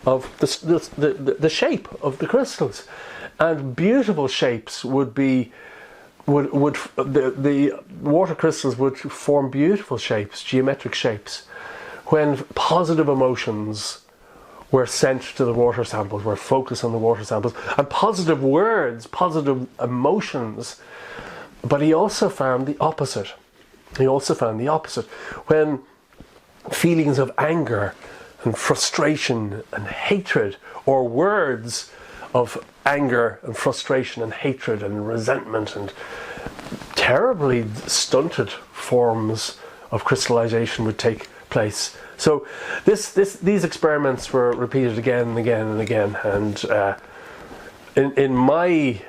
Speaker 2: of the shape of the crystals. And beautiful shapes would be, the water crystals would form beautiful shapes, geometric shapes, when positive emotions were sent to the water samples, were focused on the water samples, and positive words, positive emotions. But he also found the opposite. When feelings of anger and frustration and hatred, or words of anger and frustration and hatred and resentment and terribly stunted forms of crystallization would take place. So these experiments were repeated again and again and again, and in my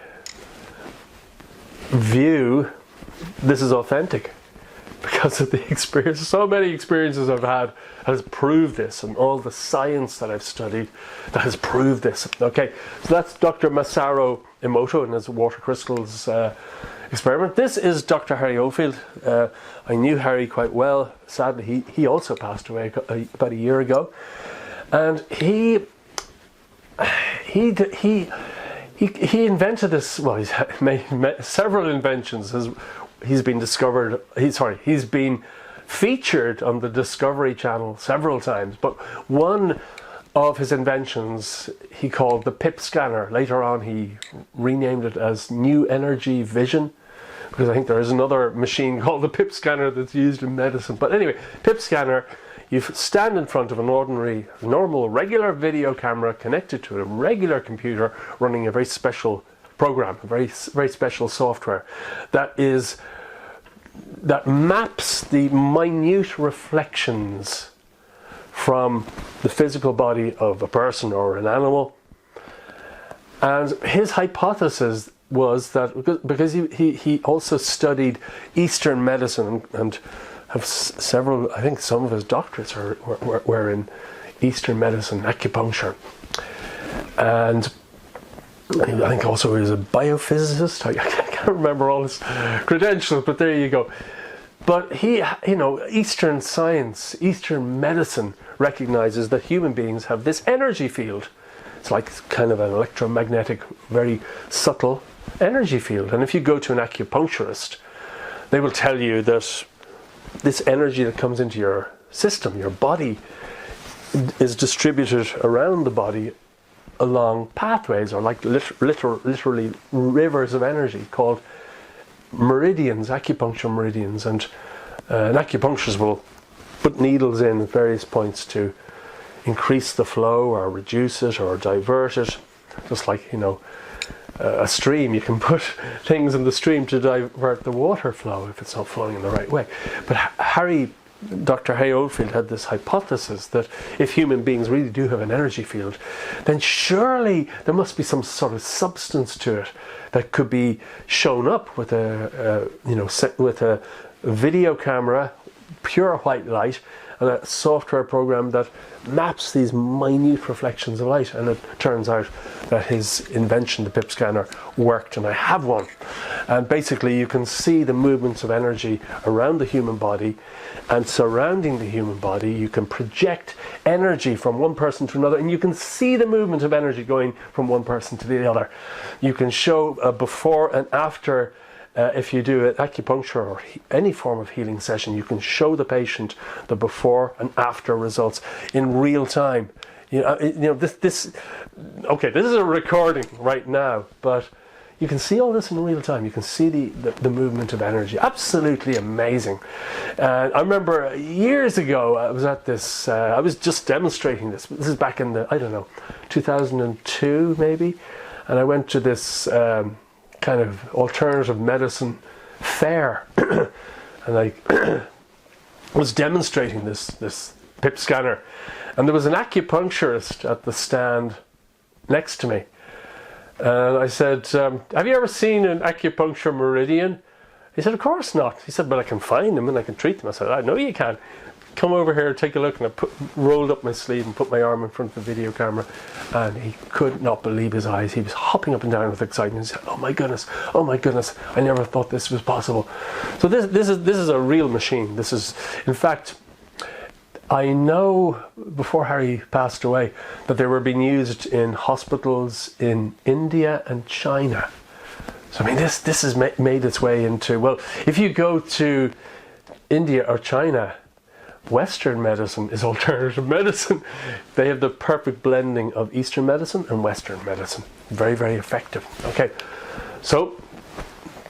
Speaker 2: view, this is authentic because of the experience. So many experiences I've had has proved this, and all the science that I've studied that has proved this. Okay, so that's Dr. Masaru Emoto and his water crystals experiment. This is Dr. Harry Oldfield. I knew Harry quite well. Sadly, he also passed away about a year ago, and he invented this. Well, he's made several inventions. He's been featured on the Discovery Channel several times, but one of his inventions he called the PIP scanner. Later on he renamed it as New Energy Vision, because I think there is another machine called the PIP scanner that's used in medicine. But anyway, PIP scanner, you stand in front of an ordinary, normal, regular video camera connected to a regular computer running a very special program, a very special software that maps the minute reflections from the physical body of a person or an animal. And his hypothesis was that because he also studied Eastern medicine and have several, I think some of his doctorates were in Eastern medicine, acupuncture, and I think also he was a biophysicist. I can't remember all his credentials, but there you go. But he, Eastern science, Eastern medicine recognizes that human beings have this energy field. It's like kind of an electromagnetic, very subtle energy field. And if you go to an acupuncturist, they will tell you that this energy that comes into your system, your body, is distributed around the body along pathways, or like literally rivers of energy called meridians, acupuncture meridians. And an acupuncturist will put needles in at various points to increase the flow or reduce it or divert it. Just like, a stream, you can put things in the stream to divert the water flow if it's not flowing in the right way. But Dr. Harry Oldfield had this hypothesis that if human beings really do have an energy field, then surely there must be some sort of substance to it that could be shown up with with a video camera, pure white light, and a software program that maps these minute reflections of light. And it turns out that his invention, the PIP scanner, worked, and I have one. And basically you can see the movements of energy around the human body, and surrounding the human body you can project energy from one person to another, and you can see the movement of energy going from one person to the other. You can show a before and after. If you do an acupuncture or any form of healing session, you can show the patient the before and after results in real time. This is a recording right now, but you can see all this in real time. You can see the movement of energy. Absolutely amazing. And I remember years ago I was at this. I was just demonstrating this. This is back in 2002 maybe, and I went to this. Kind of alternative medicine fair, and I was demonstrating this PIP scanner, and there was an acupuncturist at the stand next to me, and I said, have you ever seen an acupuncture meridian? He said, of course not. He said, but I can find them and I can treat them. I said, I know you can. Come over here, take a look. And I rolled up my sleeve and put my arm in front of the video camera, and he could not believe his eyes. He was hopping up and down with excitement. He said, oh my goodness, I never thought this was possible. So this is a real machine. This is, in fact, I know before Harry passed away that they were being used in hospitals in India and China. So I mean, this has made its way into, well, if you go to India or China, Western medicine is alternative medicine. They have the perfect blending of Eastern medicine and Western medicine. Very, very effective. Okay, so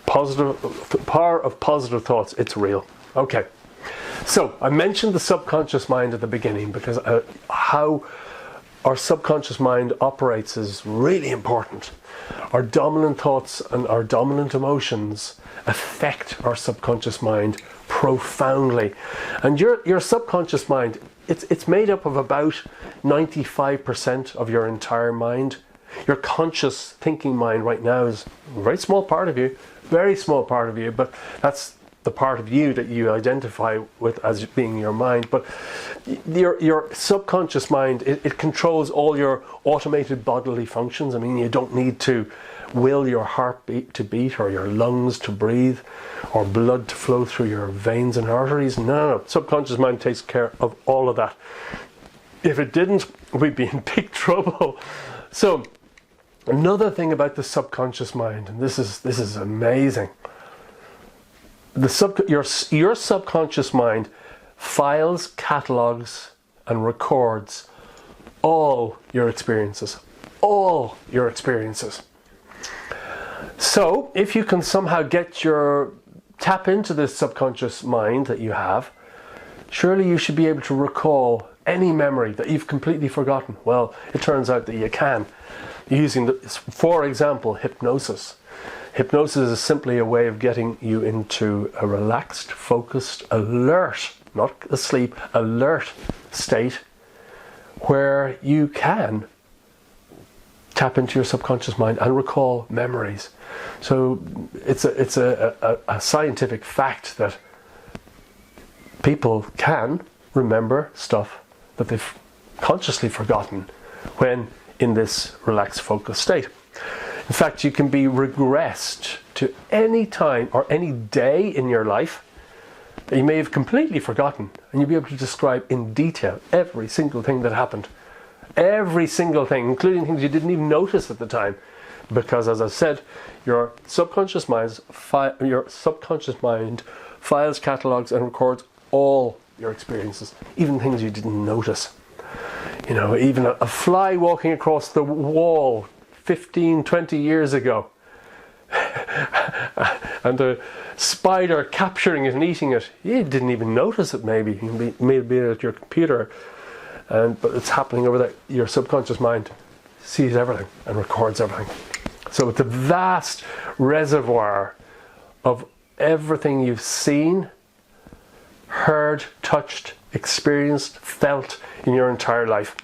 Speaker 2: power of positive thoughts, it's real. Okay, so I mentioned the subconscious mind at the beginning because how our subconscious mind operates is really important. Our dominant thoughts and our dominant emotions affect our subconscious mind profoundly. And your subconscious mind, it's made up of about 95% of your entire mind. Your conscious thinking mind right now is a very small part of you, very small part of you, but that's the part of you that you identify with as being your mind. But your subconscious mind, it controls all your automated bodily functions. I mean, you don't need to will your heartbeat to beat or your lungs to breathe or blood to flow through your veins and arteries. No. Subconscious mind takes care of all of that. If it didn't, we'd be in big trouble. So another thing about the subconscious mind, and this is amazing. Your subconscious mind files, catalogues, and records all your experiences. All your experiences. So, if you can somehow tap into this subconscious mind that you have, surely you should be able to recall any memory that you've completely forgotten. Well, it turns out that you can, using, for example, hypnosis. Hypnosis is simply a way of getting you into a relaxed, focused, alert, not asleep, alert state where you can tap into your subconscious mind and recall memories. So it's a scientific fact that people can remember stuff that they've consciously forgotten when in this relaxed, focused state. In fact, you can be regressed to any time or any day in your life that you may have completely forgotten, and you'll be able to describe in detail every single thing that happened. Every single thing, including things you didn't even notice at the time. Because, as I said, your subconscious mind files, catalogues, and records all your experiences, even things you didn't notice. You know, even a fly walking across the wall 15, 20 years ago, and a spider capturing it and eating it. You didn't even notice it, maybe. You may be at your computer, but it's happening over there. Your subconscious mind sees everything and records everything. So it's a vast reservoir of everything you've seen, heard, touched, experienced, felt in your entire life.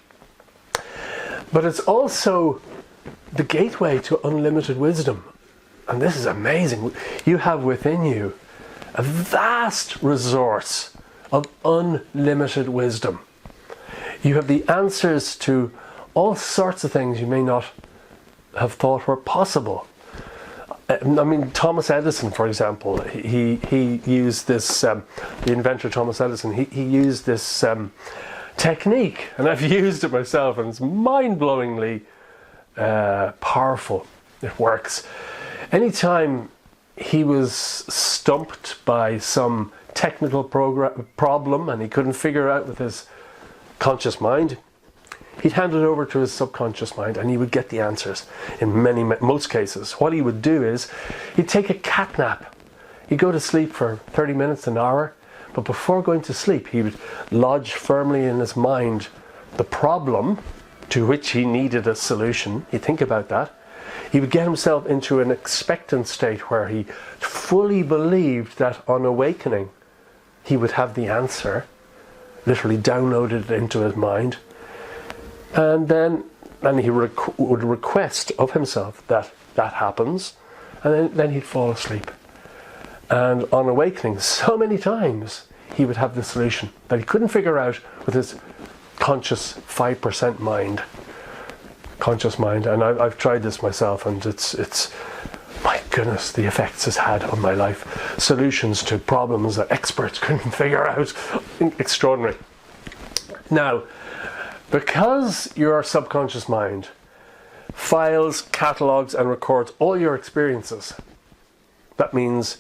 Speaker 2: But it's also the gateway to unlimited wisdom. And this is amazing. You have within you a vast resource of unlimited wisdom. You have the answers to all sorts of things you may not have thought were possible. I mean, Thomas Edison, for example, he used this, the inventor Thomas Edison, he used this technique, and I've used it myself, and it's mind-blowingly powerful. It works. Anytime he was stumped by some technical problem and he couldn't figure out with his conscious mind, he'd hand it over to his subconscious mind and he would get the answers in most cases. What he would do is he'd take a cat nap. He'd go to sleep for 30 minutes, an hour, but before going to sleep he would lodge firmly in his mind the problem to which he needed a solution. He'd think about that. He would get himself into an expectant state where he fully believed that on awakening he would have the answer, literally downloaded it into his mind. And then he would request of himself that that happens, and then he'd fall asleep. And on awakening, so many times he would have the solution that he couldn't figure out with his conscious 5% mind. Conscious mind. And I've tried this myself, and it's my goodness, the effects it's had on my life. Solutions to problems that experts couldn't figure out. Extraordinary. Now, because your subconscious mind files, catalogues, and records all your experiences, that means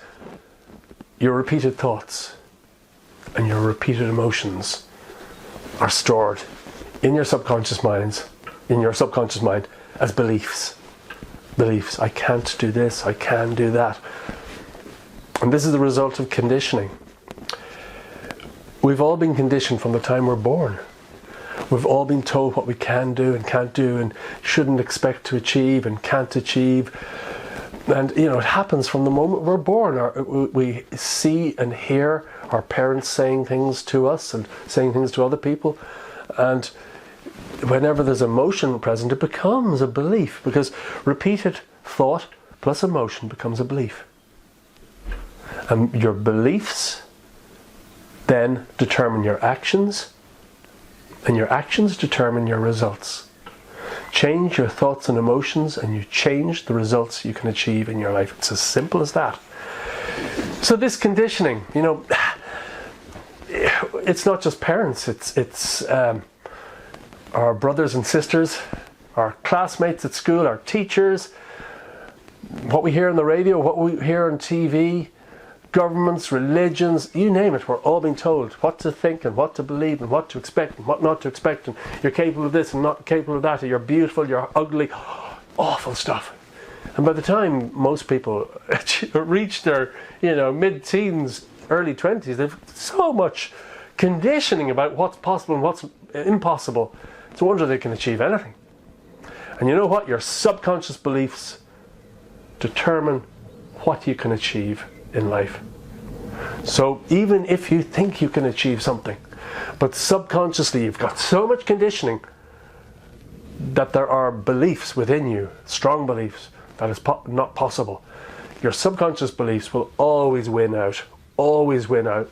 Speaker 2: your repeated thoughts and your repeated emotions are stored in your subconscious mind as beliefs. Beliefs. I can't do this, I can do that. And this is the result of conditioning. We've all been conditioned from the time we're born. We've all been told what we can do and can't do and shouldn't expect to achieve and can't achieve. And it happens from the moment we're born. We see and hear our parents saying things to us and saying things to other people. And whenever there's emotion present, it becomes a belief, because repeated thought plus emotion becomes a belief. And your beliefs then determine your actions, and your actions determine your results. Change your thoughts and emotions and you change the results you can achieve in your life. It's as simple as that. So this conditioning, it's not just parents, it's our brothers and sisters, our classmates at school, our teachers, what we hear on the radio, what we hear on TV, governments, religions, you name it. We're all being told what to think and what to believe and what to expect and what not to expect, and you're capable of this and not capable of that, or you're beautiful, you're ugly, awful stuff. And by the time most people reach their mid-teens, early 20s, they've so much conditioning about what's possible and what's impossible. It's a wonder they can achieve anything. And you know what? Your subconscious beliefs determine what you can achieve in life. So even if you think you can achieve something, but subconsciously you've got so much conditioning that there are beliefs within you, strong beliefs, that is not possible, your subconscious beliefs will always win out,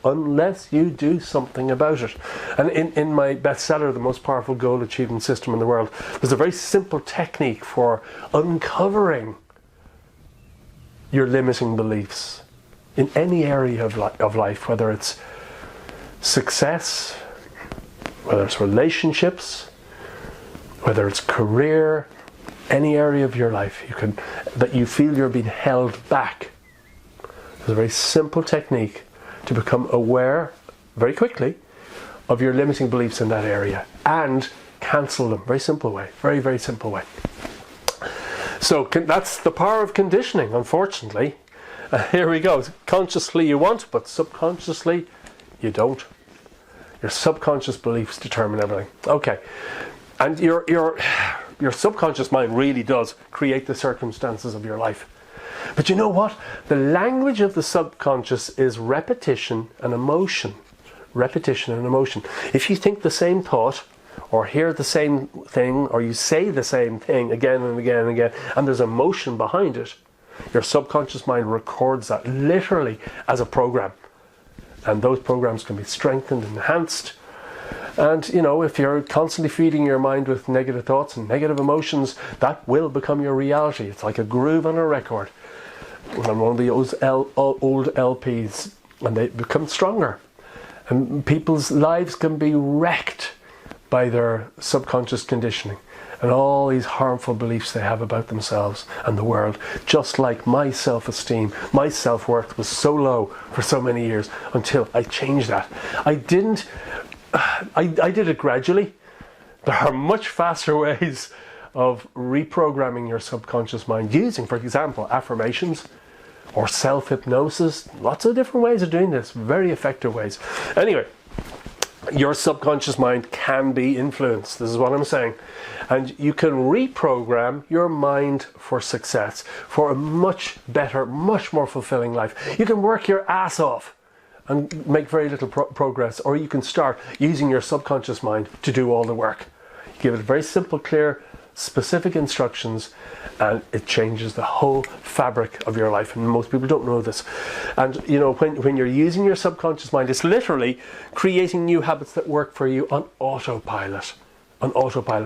Speaker 2: unless you do something about it. And in my bestseller, The Most Powerful Goal Achievement System in the World, there's a very simple technique for uncovering your limiting beliefs in any area of life, whether it's success, whether it's relationships, whether it's career, any area of your life that you feel you're being held back. There's a very simple technique to become aware very quickly of your limiting beliefs in that area and cancel them. Very simple way, very, very simple way. So that's the power of conditioning, unfortunately. Here we go. Consciously you want, but subconsciously you don't. Your subconscious beliefs determine everything. Okay. And your subconscious mind really does create the circumstances of your life. But you know what? The language of the subconscious is repetition and emotion. Repetition and emotion. If you think the same thought, or hear the same thing, or you say the same thing again and again and again, and there's emotion behind it, your subconscious mind records that literally as a program. And those programs can be strengthened, enhanced. And, if you're constantly feeding your mind with negative thoughts and negative emotions, that will become your reality. It's like a groove on a record. On one of the old LPs, and they become stronger. And people's lives can be wrecked by their subconscious conditioning and all these harmful beliefs they have about themselves and the world. Just like my self-esteem, my self-worth was so low for so many years until I changed that. I did it gradually. There are much faster ways of reprogramming your subconscious mind using, for example, affirmations or self-hypnosis. Lots of different ways of doing this, very effective ways. Anyway, your subconscious mind can be influenced. This is what I'm saying. And you can reprogram your mind for success, for a much better, much more fulfilling life. You can work your ass off and make very little progress, or you can start using your subconscious mind to do all the work. You give it very simple, clear, specific instructions, and it changes the whole fabric of your life. And most people don't know this. And when you're using your subconscious mind, it's literally creating new habits that work for you on autopilot.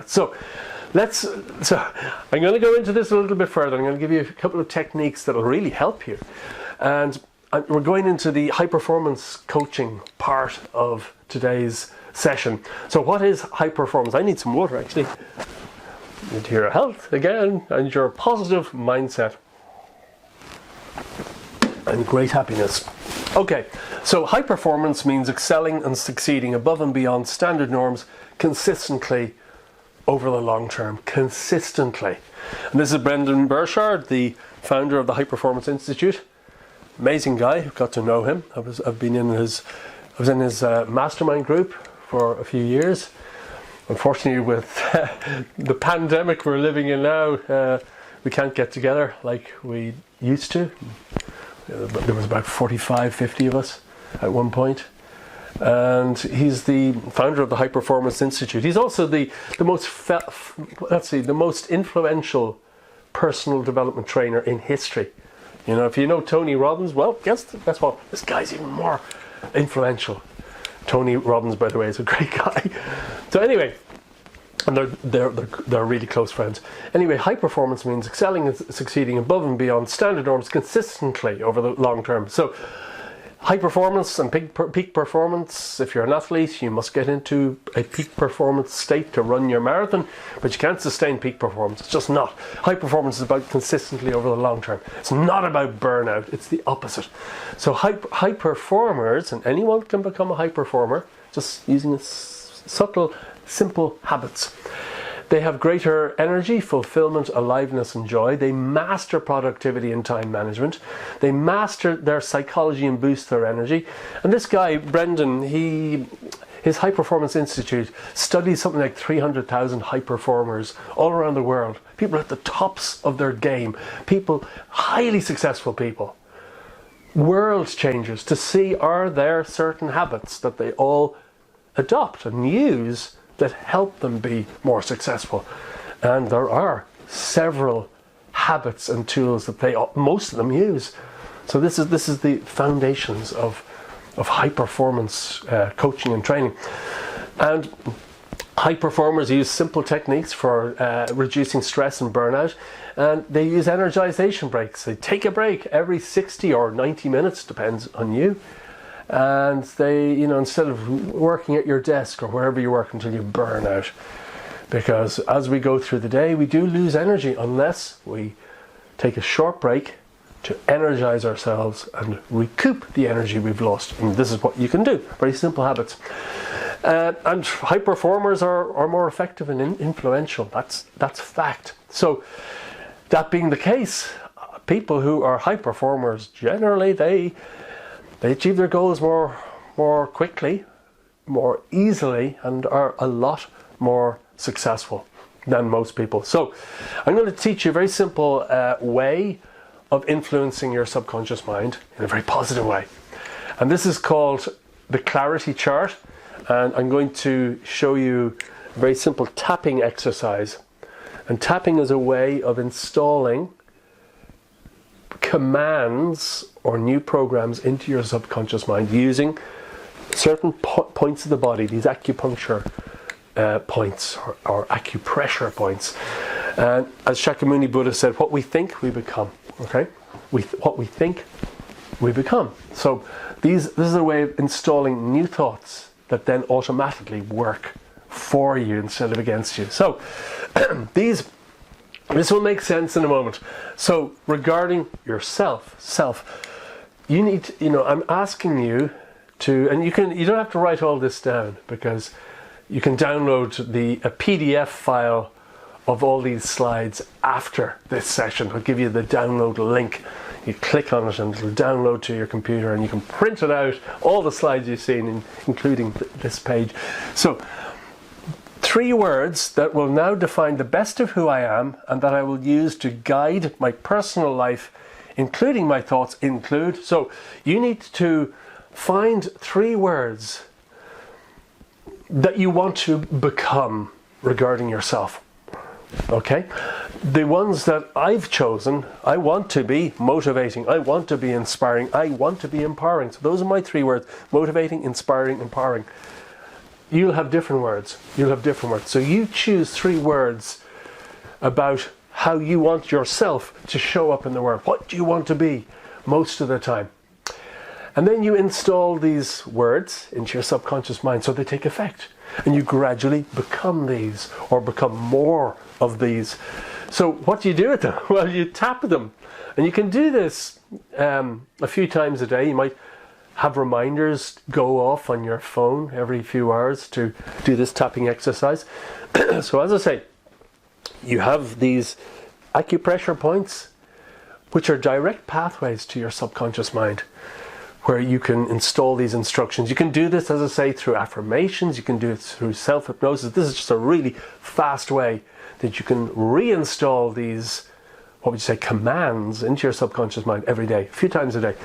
Speaker 2: So I'm going to go into this a little bit further. I'm going to give you a couple of techniques that will really help you. And we're going into the high performance coaching part of today's session. So what is high performance? I need some water actually. Into your health again and your positive mindset and great happiness. Okay, so high performance means excelling and succeeding above and beyond standard norms consistently over the long term. Consistently. And this is Brendan Burchard, the founder of the High Performance Institute. Amazing guy. Got to know him. I was in his mastermind group for a few years. Unfortunately, with the pandemic we're living in now, we can't get together like we used to. There was about 45, 50 of us at one point. And he's the founder of the High Performance Institute. He's also the most influential personal development trainer in history. You know, if you know Tony Robbins, well, guess what? This guy's even more influential. Tony Robbins, by the way, is a great guy. So anyway, and they're really close friends. Anyway, high performance means excelling and succeeding above and beyond standard norms consistently over the long term. So high performance and peak performance, if you're an athlete, you must get into a peak performance state to run your marathon, but you can't sustain peak performance. It's just not. High performance is about consistently over the long term. It's not about burnout. It's the opposite. So high performers, and anyone can become a high performer, just using subtle, simple habits. They have greater energy, fulfillment, aliveness and joy. They master productivity and time management. They master their psychology and boost their energy. And this guy, Brendan, his High Performance Institute studies something like 300,000 high performers all around the world. People at the tops of their game. People, highly successful people. World changers, to see are there certain habits that they all adopt and use that help them be more successful. And there are several habits and tools that most of them use. So this is the foundations of high performance coaching and training. And high performers use simple techniques for reducing stress and burnout, and they use energization breaks. They take a break every 60 or 90 minutes, depends on you. And they, instead of working at your desk or wherever you work until you burn out, because as we go through the day, we do lose energy unless we take a short break to energize ourselves and recoup the energy we've lost. And this is what you can do. Very simple habits. And high performers are more effective and influential. That's fact. So that being the case, people who are high performers, generally they achieve their goals more quickly, more easily, and are a lot more successful than most people. So I'm going to teach you a very simple way of influencing your subconscious mind in a very positive way. And this is called the clarity chart. And I'm going to show you a very simple tapping exercise. And tapping is a way of installing commands or new programs into your subconscious mind using certain points of the body, these acupuncture points or acupressure points. And as Shakyamuni Buddha said, what we think, we become. Okay? What we think, we become. So this is a way of installing new thoughts that then automatically work for you instead of against you. So this will make sense in a moment. So regarding yourself, you need to, I'm asking you to, and you don't have to write all this down, because you can download a PDF file of all these slides after this session. I'll give you the download link. You click on it and it'll download to your computer, and you can print it out, all the slides you've seen, including this page. So 3 words that will now define the best of who I am, and that I will use to guide my personal life, including my thoughts, include. So you need to find 3 words that you want to become regarding yourself. Okay? The ones that I've chosen, I want to be motivating, I want to be inspiring, I want to be empowering. So those are my 3 words: motivating, inspiring, empowering. You'll have different words. So you choose 3 words about how you want yourself to show up in the world. What do you want to be most of the time? And then you install these words into your subconscious mind so they take effect. And you gradually become these, or become more of these. So what do you do with them? Well, you tap them. And you can do this a few times a day. You might have reminders go off on your phone every few hours to do this tapping exercise. So as I say, you have these acupressure points, which are direct pathways to your subconscious mind, where you can install these instructions. You can do this, as I say, through affirmations. You can do it through self-hypnosis. This is just a really fast way that you can reinstall these, what would you say, commands into your subconscious mind every day, a few times a day.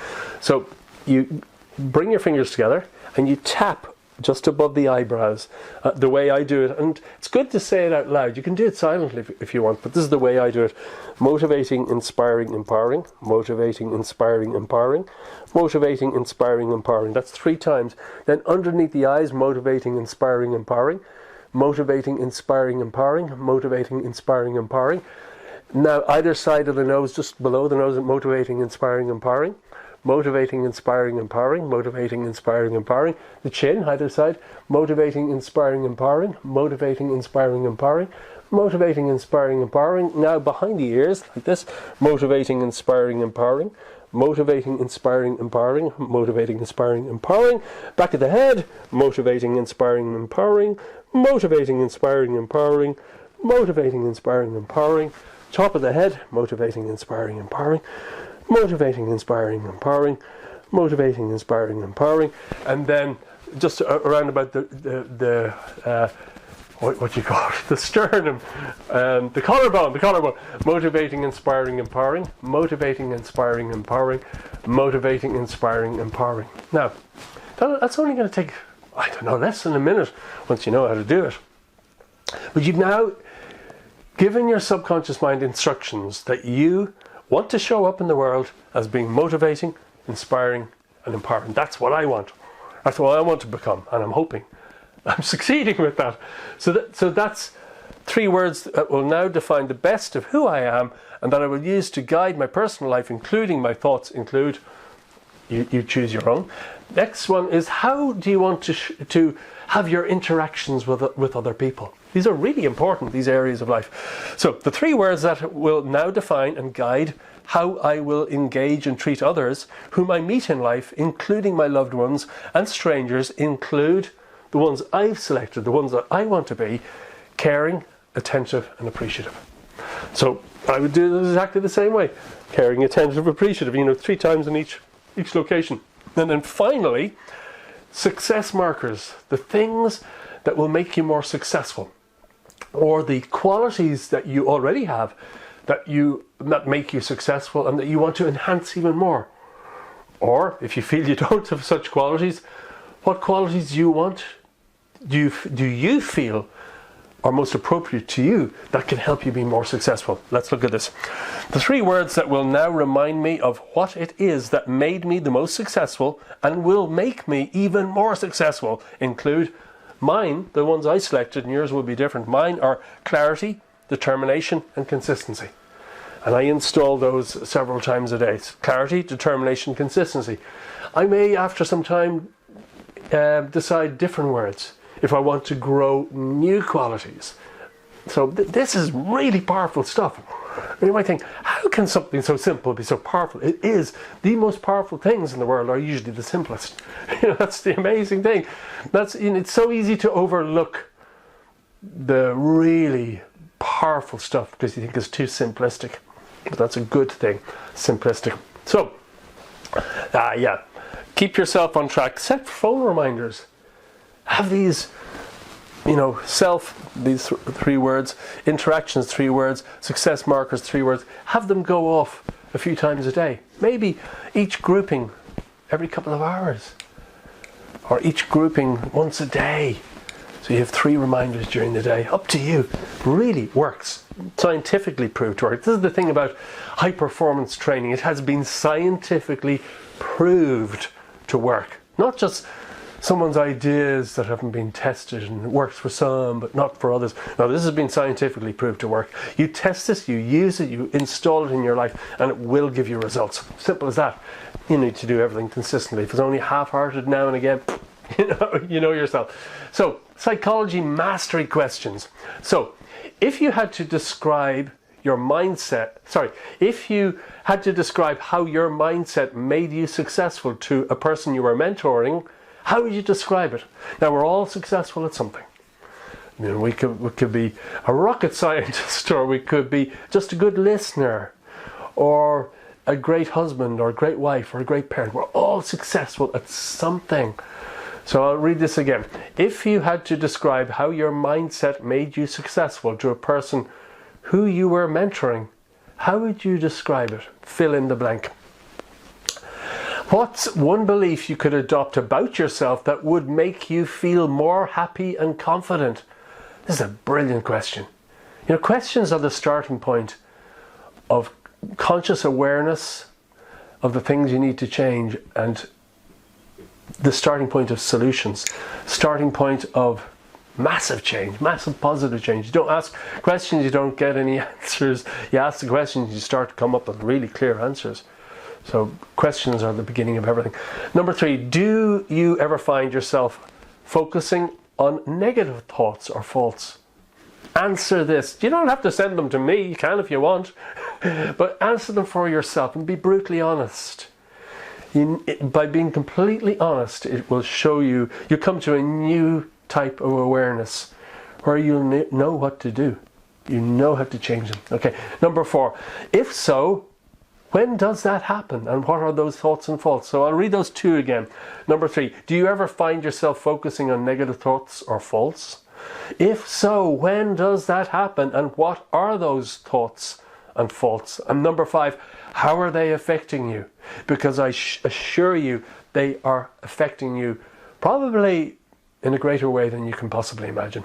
Speaker 2: So you bring your fingers together and you tap just above the eyebrows, the way I do it. And it's good to say it out loud. You can do it silently if you want, but this is the way I do it. Motivating, inspiring, empowering. Motivating, inspiring, empowering. Motivating, inspiring, empowering. That's 3 times. Then underneath the eyes, motivating, inspiring, empowering. Motivating, inspiring, empowering. Motivating, inspiring, empowering. Now either side of the nose, just below the nose, motivating, inspiring, empowering. Motivating, inspiring, empowering. Motivating, inspiring, empowering. The chin, either side. Motivating, inspiring, empowering. Motivating, inspiring, empowering. Motivating, inspiring, empowering. Now behind the ears, like this. Motivating, inspiring, empowering. Motivating, inspiring, empowering. Motivating, inspiring, empowering. Back of the head. Motivating, inspiring, empowering. Motivating, inspiring, empowering. Motivating, inspiring, empowering. Top of the head. Motivating, inspiring, empowering. Motivating, inspiring, empowering. Motivating, inspiring, empowering. And then just around about the what do you call it? The sternum, the collarbone. Motivating, inspiring, empowering. Motivating, inspiring, empowering. Motivating, inspiring, empowering. Now, that's only going to take, I don't know, less than a minute once you know how to do it. But you've now given your subconscious mind instructions that you want to show up in the world as being motivating, inspiring, and empowering. That's what I want. That's what I want to become, and I'm hoping I'm succeeding with that. So that's 3 words that will now define the best of who I am, and that I will use to guide my personal life, including my thoughts. Include, you choose your own. Next one is, how do you want to have your interactions with other people? These are really important, these areas of life. So the 3 words that will now define and guide how I will engage and treat others whom I meet in life, including my loved ones and strangers, include the ones I've selected, the ones that I want to be: caring, attentive, and appreciative. So I would do this exactly the same way. Caring, attentive, appreciative, 3 times in each location. And then finally, success markers, the things that will make you more successful, or the qualities that you already have that make you successful and that you want to enhance even more. Or if you feel you don't have such qualities, what qualities do you feel are most appropriate to you that can help you be more successful? Let's look at this. The 3 words that will now remind me of what it is that made me the most successful and will make me even more successful include, mine, the ones I selected, and yours will be different. Mine are clarity, determination, and consistency. And I install those several times a day. Clarity, determination, consistency. I may, after some time, decide different words if I want to grow new qualities. So this is really powerful stuff. And you might think, how can something so simple be so powerful? It is. The most powerful things in the world are usually the simplest. That's the amazing thing. It's so easy to overlook the really powerful stuff because you think it's too simplistic. But that's a good thing, simplistic. So, keep yourself on track. Set phone reminders. Have these, these 3 words, interactions 3 words, success markers 3 words. Have them go off a few times a day. Maybe each grouping every couple of hours, or each grouping once a day. So you have 3 reminders during the day. Up to you. Really works. Scientifically proved to work. This is the thing about high performance training. It has been scientifically proved to work. Not just someone's ideas that haven't been tested and it works for some but not for others. Now, this has been scientifically proved to work. You test this, you use it, you install it in your life, and it will give you results. Simple as that. You need to do everything consistently. If it's only half-hearted now and again, you know yourself. So, psychology mastery questions. So, if you had to describe your mindset, if you had to describe how your mindset made you successful to a person you were mentoring, how would you describe it? Now, we're all successful at something. You know, we could be a rocket scientist, or we could be just a good listener, or a great husband, or a great wife, or a great parent. We're all successful at something. So I'll read this again. If you had to describe how your mindset made you successful to a person who you were mentoring, how would you describe it? Fill in the blank. What's one belief you could adopt about yourself that would make you feel more happy and confident? This is a brilliant question. You know, questions are the starting point of conscious awareness of the things you need to change, and the starting point of solutions, starting point of massive change, massive positive change. You don't ask questions, you don't get any answers. You ask the questions, you start to come up with really clear answers. So questions are the beginning of everything. Number 3, do you ever find yourself focusing on negative thoughts or faults? Answer this. You don't have to send them to me, you can if you want, but answer them for yourself and be brutally honest. By being completely honest, it will show you come to a new type of awareness where you'll know what to do. You know how to change them. Okay, number 4. If so, when does that happen? And what are those thoughts and faults? So I'll read those 2 again. Number 3, do you ever find yourself focusing on negative thoughts or faults? If so, when does that happen? And what are those thoughts and faults? And number 5, how are they affecting you? Because I assure you, they are affecting you probably in a greater way than you can possibly imagine.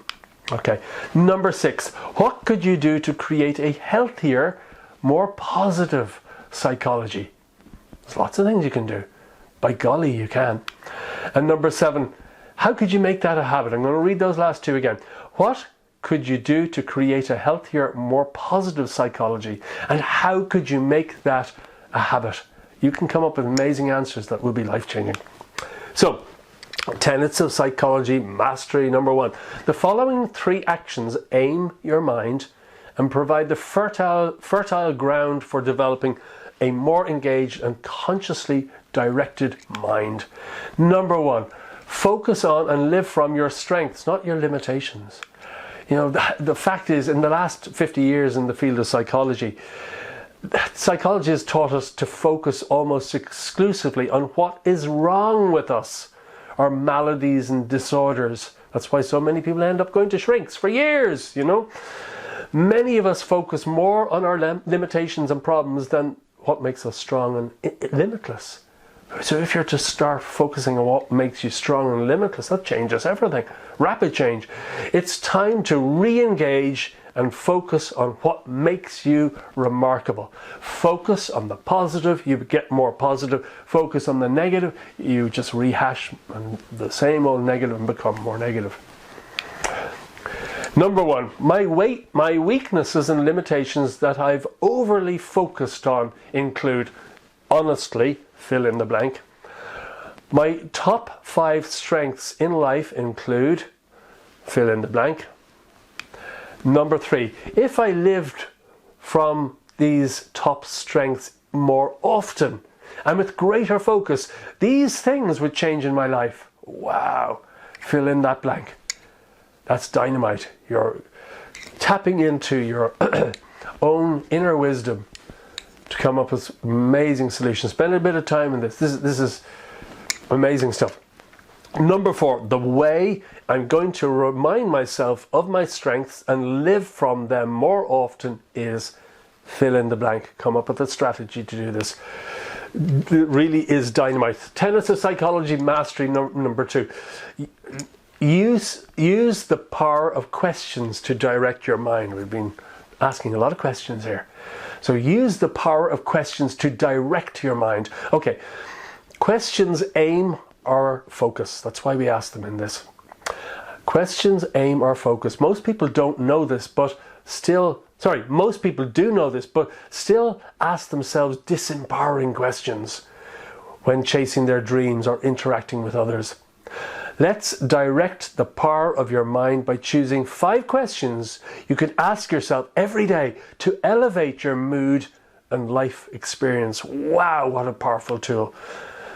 Speaker 2: Okay. Number 6, what could you do to create a healthier, more positive psychology? There's lots of things you can do. By golly, you can. And number 7, how could you make that a habit? I'm going to read those last 2 again. What could you do to create a healthier, more positive psychology? And how could you make that a habit? You can come up with amazing answers that will be life-changing. So, tenets of psychology mastery. Number 1, the following 3 actions aim your mind and provide the fertile ground for developing a more engaged and consciously directed mind. Number 1, focus on and live from your strengths, not your limitations. You know, the fact is, in the last 50 years in the field of psychology, psychology has taught us to focus almost exclusively on what is wrong with us, our maladies and disorders. That's why so many people end up going to shrinks for years, you know. Many of us focus more on our limitations and problems than what makes us strong and limitless. So if you're to start focusing on what makes you strong and limitless, that changes everything. Rapid change. It's time to re-engage and focus on what makes you remarkable. Focus on the positive, you get more positive. Focus on the negative, you just rehash the same old negative and become more negative. Number 1, my weaknesses and limitations that I've overly focused on include, honestly, fill in the blank. My top 5 strengths in life include, fill in the blank. Number 3, if I lived from these top strengths more often and with greater focus, these things would change in my life. Wow, fill in that blank. That's dynamite. You're tapping into your own inner wisdom to come up with amazing solutions. Spend a bit of time in this. This is amazing stuff. Number 4, the way I'm going to remind myself of my strengths and live from them more often is, fill in the blank. Come up with a strategy to do this. It really is dynamite. Tenets of psychology mastery. Number 2. Use the power of questions to direct your mind. We've been asking a lot of questions here. So use the power of questions to direct your mind. Okay, questions aim our focus. That's why we ask them in this. Questions aim our focus. Most people don't know this, but most people do know this, but still ask themselves disempowering questions when chasing their dreams or interacting with others. Let's direct the power of your mind by choosing 5 questions you could ask yourself every day to elevate your mood and life experience. Wow, what a powerful tool.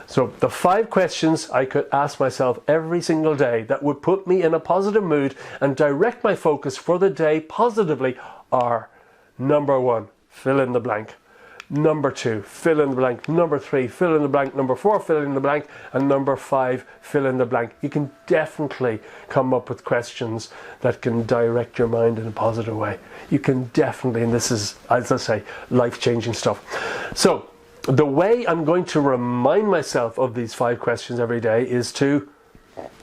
Speaker 2: So the 5 questions I could ask myself every single day that would put me in a positive mood and direct my focus for the day positively are: number 1, fill in the blank. Number 2, fill in the blank. Number 3, fill in the blank. Number 4, fill in the blank. And number 5, fill in the blank. You can definitely come up with questions that can direct your mind in a positive way. You can definitely, and this is, as I say, life-changing stuff. So the way I'm going to remind myself of these 5 questions every day is to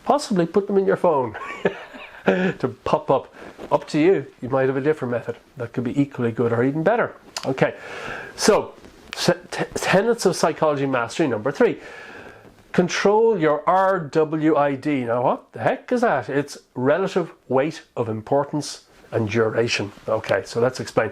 Speaker 2: possibly put them in your phone to pop up to you. You might have a different method that could be equally good or even better. Okay, so tenets of psychology mastery number 3. Control your RWID. Now what the heck is that? It's relative weight of importance and duration. Okay, so let's explain.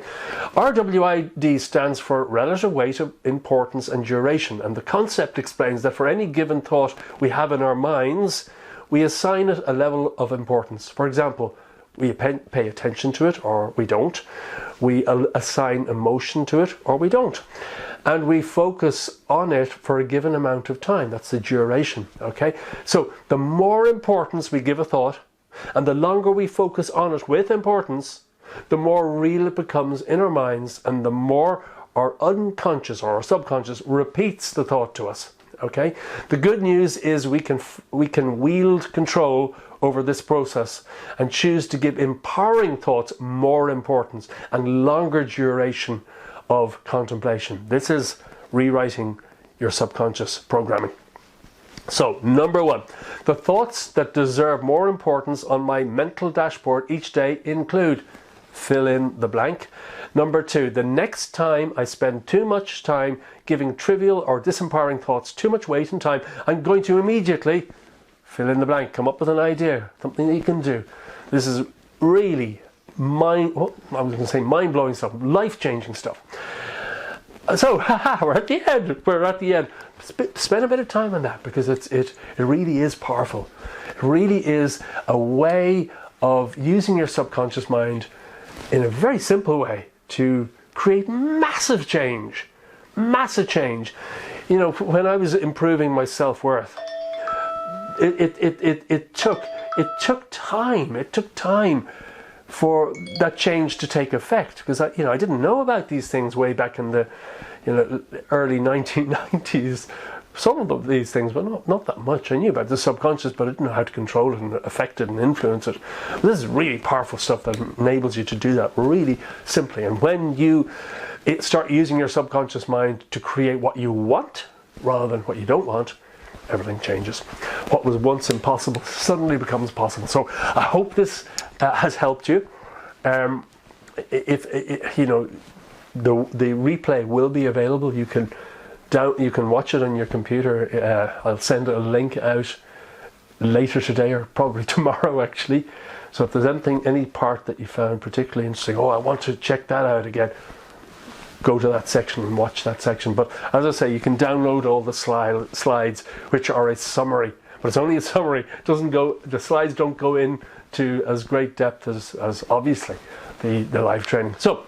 Speaker 2: RWID stands for relative weight of importance and duration, and the concept explains that for any given thought we have in our minds, we assign it a level of importance. For example, we pay attention to it or we don't. We assign emotion to it or we don't. And we focus on it for a given amount of time. That's the duration, okay? So the more importance we give a thought and the longer we focus on it with importance, the more real it becomes in our minds and the more our unconscious or our subconscious repeats the thought to us, okay? The good news is we can wield control over this process and choose to give empowering thoughts more importance and longer duration of contemplation. This is rewriting your subconscious programming. So, number 1, the thoughts that deserve more importance on my mental dashboard each day include: fill in the blank. Number 2, the next time I spend too much time giving trivial or disempowering thoughts too much weight and time, I'm going to immediately fill in the blank, come up with an idea, something that you can do. This is really mind-blowing stuff, life-changing stuff. So, we're at the end. Spend a bit of time on that because it really is powerful. It really is a way of using your subconscious mind in a very simple way to create massive change. Massive change. You know, when I was improving my self-worth, it took time. It took time for that change to take effect because I didn't know about these things way back in the early 1990s. Some of these things, but not that much. I knew about the subconscious, but I didn't know how to control it and affect it and influence it. This is really powerful stuff that enables you to do that really simply. And when you start using your subconscious mind to create what you want rather than what you don't want, everything changes. What was once impossible suddenly becomes possible. So I hope this has helped you. The replay will be available. You can watch it on your computer. I'll send a link out later today or probably tomorrow actually. So if there's any part that you found particularly interesting, I want to check that out again, go to that section and watch that section. But as I say, you can download all the slides, which are a summary. But it's only a summary. The slides don't go into as great depth as obviously the live training. So,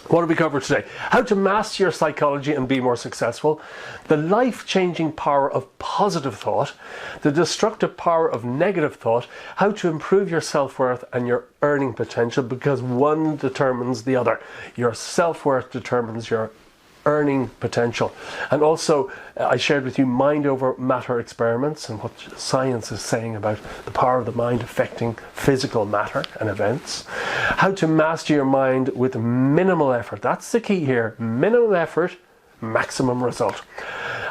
Speaker 2: what did we cover today? How to master your psychology and be more successful, the life-changing power of positive thought, the destructive power of negative thought, how to improve your self-worth and your earning potential, because one determines the other. Your self-worth determines your earning potential. And also, I shared with you mind over matter experiments and what science is saying about the power of the mind affecting physical matter and events. How to master your mind with minimal effort. That's the key here. Minimal effort, maximum result.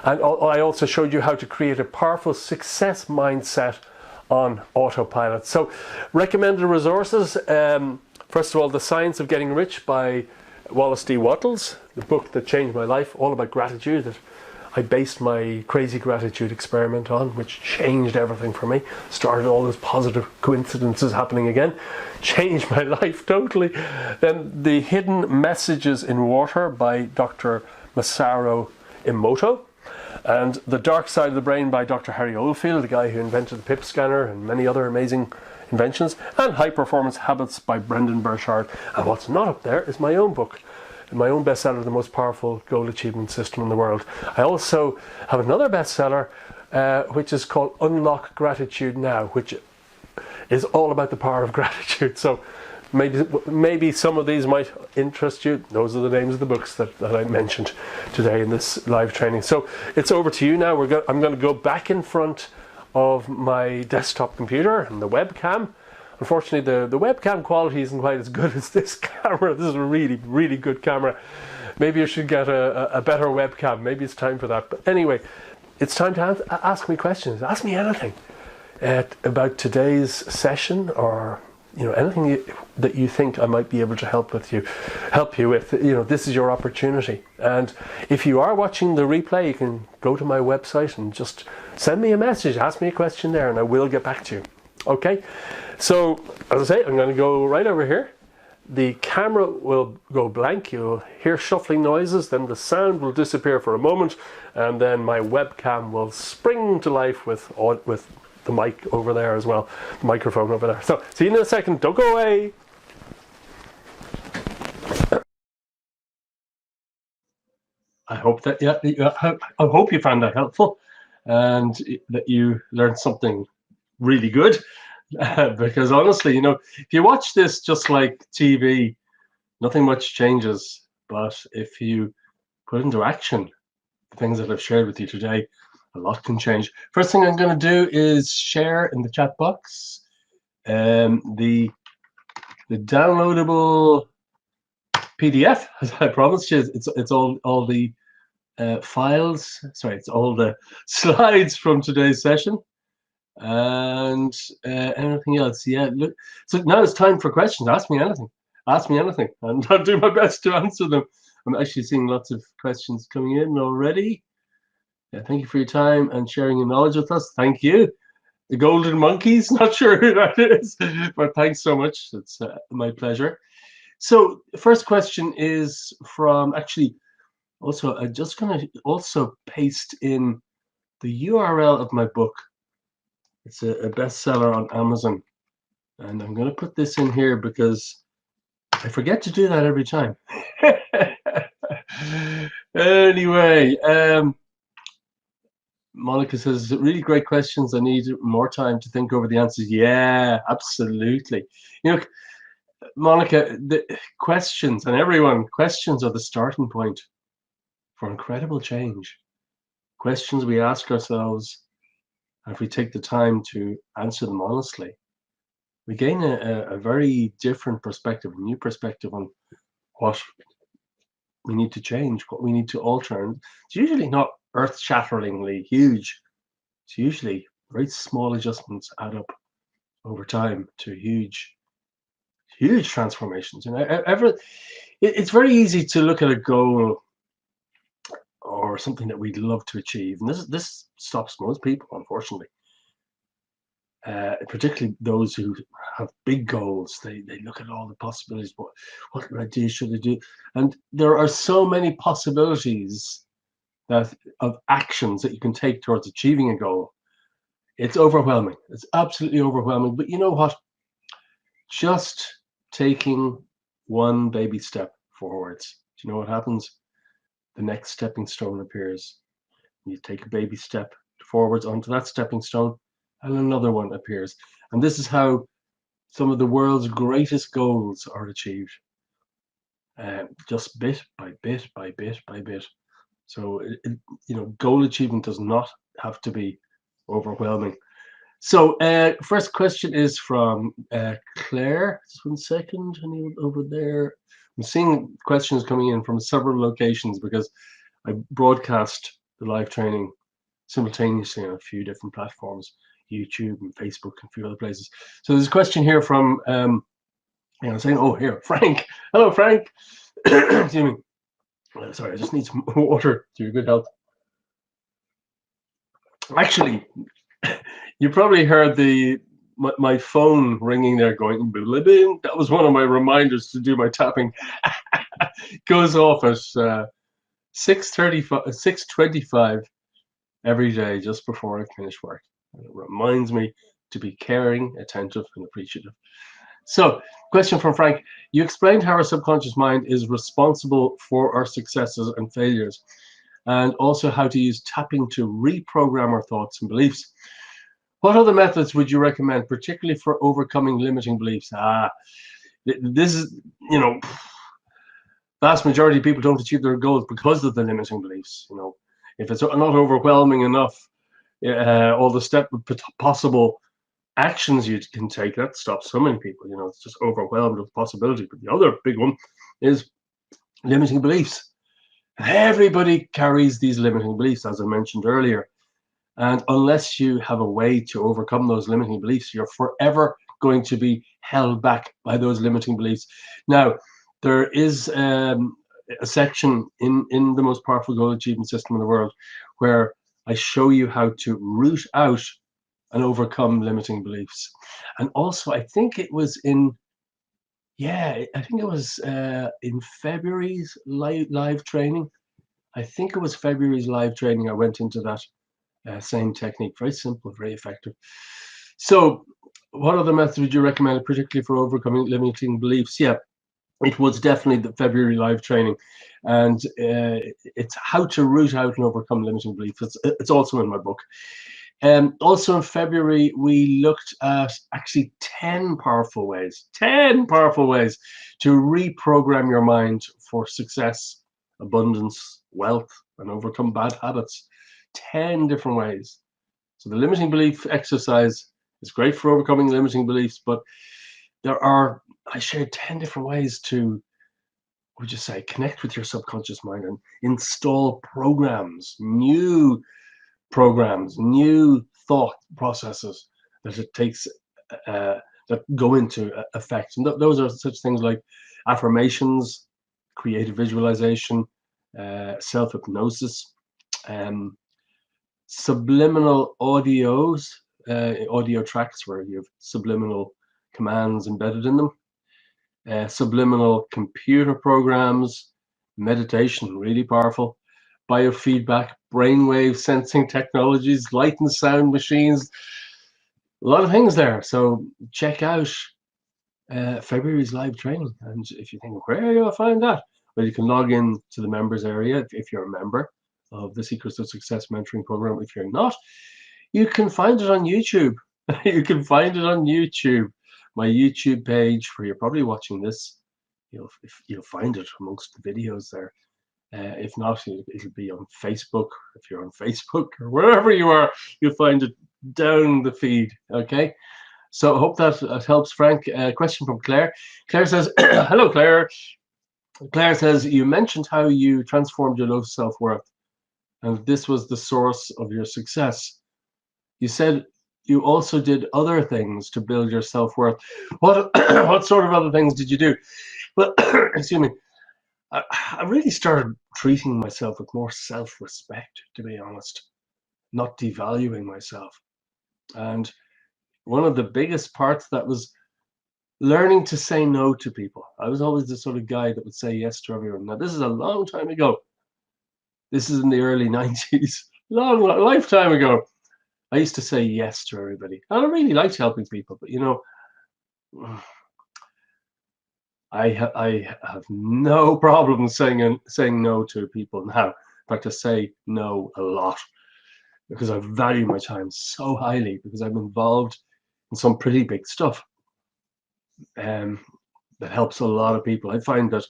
Speaker 2: And I also showed you how to create a powerful success mindset on Autopilot. So, recommended resources. First of all, The Science of Getting Rich by Wallace D. Wattles, the book that changed my life, all about gratitude, that I based my crazy gratitude experiment on, which changed everything for me. Started all those positive coincidences happening again. Changed my life totally. Then The Hidden Messages in Water by Dr. Masaru Emoto. And The Dark Side of the Brain by Dr. Harry Oldfield, the guy who invented the PIP scanner and many other amazing inventions. And High Performance Habits by Brendan Burchard. And what's not up there is my own book, my own bestseller, The Most Powerful Goal Achievement System in the World. I also have another bestseller, which is called Unlock Gratitude Now, which is all about the power of gratitude. So maybe some of these might interest you. Those are the names of the books that I mentioned today in this live training. So it's over to you now. I'm going to go back in front of my desktop computer and the webcam. Unfortunately, the webcam quality isn't quite as good as this camera. This is a really, really good camera. Maybe you should get a better webcam. Maybe it's time for that. But anyway, it's time to ask me questions. Ask me anything about today's session, or anything that you think I might be able to help you with. This is your opportunity. And if you are watching the replay, you can go to my website and just send me a message. Ask me a question there, and I will get back to you. Okay? So, as I say, I'm going to go right over here. The camera will go blank. You'll hear shuffling noises, then the sound will disappear for a moment, and then my webcam will spring to life with the mic over there as well, the microphone over there. So, see you in a second. Don't go away.
Speaker 1: I hope that I hope you found that helpful, and that you learned something really good. Because honestly, if you watch this just like TV, nothing much changes. But if you put into action the things that I've shared with you today, a lot can change. First thing I'm going to do is share in the chat box the downloadable PDF, as I promised you. It's all the files. Sorry, it's all the slides from today's session. And anything else. Yeah, look, so now it's time for questions. Ask me anything, and I'll do my best to answer them. I'm actually seeing lots of questions coming in already. Thank you for your time and sharing your knowledge with us. Thank you. The Golden Monkeys, not sure who that is, but thanks so much. It's my pleasure. So the first question is from, actually, also I'm just going to also paste in the URL of my book. It's a bestseller on Amazon, and I'm going to put this in here because I forget to do that every time. Anyway, Monica says, really great questions. I need more time to think over the answers. Yeah, absolutely. Monica, the questions, and everyone, questions are the starting point for incredible change. Questions we ask ourselves, if we take the time to answer them honestly, we gain a very different perspective, a new perspective on what we need to change, what we need to alter. And it's usually not earth-shatteringly huge. It's usually very small adjustments add up over time to huge transformations. It's very easy to look at a goal or something that we'd love to achieve, and this stops most people, unfortunately. Particularly those who have big goals, they look at all the possibilities. What should I do? Should I do? And there are so many possibilities of actions that you can take towards achieving a goal. It's overwhelming. It's absolutely overwhelming. But you know what? Just taking one baby step forwards. Do you know what happens? The next stepping stone appears. You take a baby step forwards onto that stepping stone, and another one appears. And this is how some of the world's greatest goals are achieved. Just bit by bit by bit by bit. So, goal achievement does not have to be overwhelming. So, first question is from Claire. Just 1 second. Anyone over there? I'm seeing questions coming in from several locations because I broadcast the live training simultaneously on a few different platforms, YouTube and Facebook and a few other places. So there's a question here from, saying, oh, here, Frank. Hello, Frank. Excuse me. Sorry, I just need some water to your good health. Actually, you probably heard my phone ringing there going, "Bling." That was one of my reminders to do my tapping. Goes off at 6:35, 6:25 every day just before I finish work. And it reminds me to be caring, attentive, and appreciative. So, question from Frank. You explained how our subconscious mind is responsible for our successes and failures, and also how to use tapping to reprogram our thoughts and beliefs. What other methods would you recommend, particularly for overcoming limiting beliefs? This is, you know, vast majority of people don't achieve their goals because of the limiting beliefs. If it's not overwhelming enough, all the possible actions you can take, that stops so many people. It's just overwhelmed with possibility. But the other big one is limiting beliefs. Everybody carries these limiting beliefs, as I mentioned earlier. And unless you have a way to overcome those limiting beliefs, you're forever going to be held back by those limiting beliefs. Now, there is a section in the most powerful goal achievement system in the world where I show you how to root out and overcome limiting beliefs. And also, I think it was in February's live training. I think it was February's live training. I went into that same technique. Very simple, very effective. So, what other methods would you recommend, particularly for overcoming limiting beliefs? Yeah, it was definitely the February live training, and it's how to root out and overcome limiting beliefs. It's also in my book. Also in February, we looked at actually 10 powerful ways to reprogram your mind for success, abundance, wealth, and overcome bad habits. 10 different ways. So the limiting belief exercise is great for overcoming limiting beliefs, but I shared 10 different ways to, would you say, connect with your subconscious mind and install new thought processes that it takes that go into effect. And those are such things like affirmations, creative visualization, self-hypnosis, subliminal audio tracks where you have subliminal commands embedded in them, subliminal computer programs, meditation, really powerful, biofeedback, brainwave sensing technologies, light and sound machines, a lot of things there. So check out February's live training. And if you think, where do I find that? Well, you can log in to the members area if you're a member of the Secrets of Success mentoring program. If you're not, you can find it on YouTube. You can find it on YouTube. My YouTube page, where you're probably watching this, you'll find it amongst the videos there. If not, it'll be on Facebook. If you're on Facebook or wherever you are, you'll find it down the feed. Okay. So I hope that helps, Frank. Question from Claire. Claire says, hello, Claire. Claire says, you mentioned how you transformed your low self-worth, and this was the source of your success. You said you also did other things to build your self-worth. What sort of other things did you do? Well, excuse me. I really started treating myself with more self-respect, to be honest, not devaluing myself. And one of the biggest parts that was learning to say no to people. I was always the sort of guy that would say yes to everyone. Now, this is a long time ago. This is in the early 90s, long lifetime ago. I used to say yes to everybody. And I really liked helping people, but I have no problem saying no to people now. In fact, I say no a lot because I value my time so highly, because I'm involved in some pretty big stuff that helps a lot of people. I find that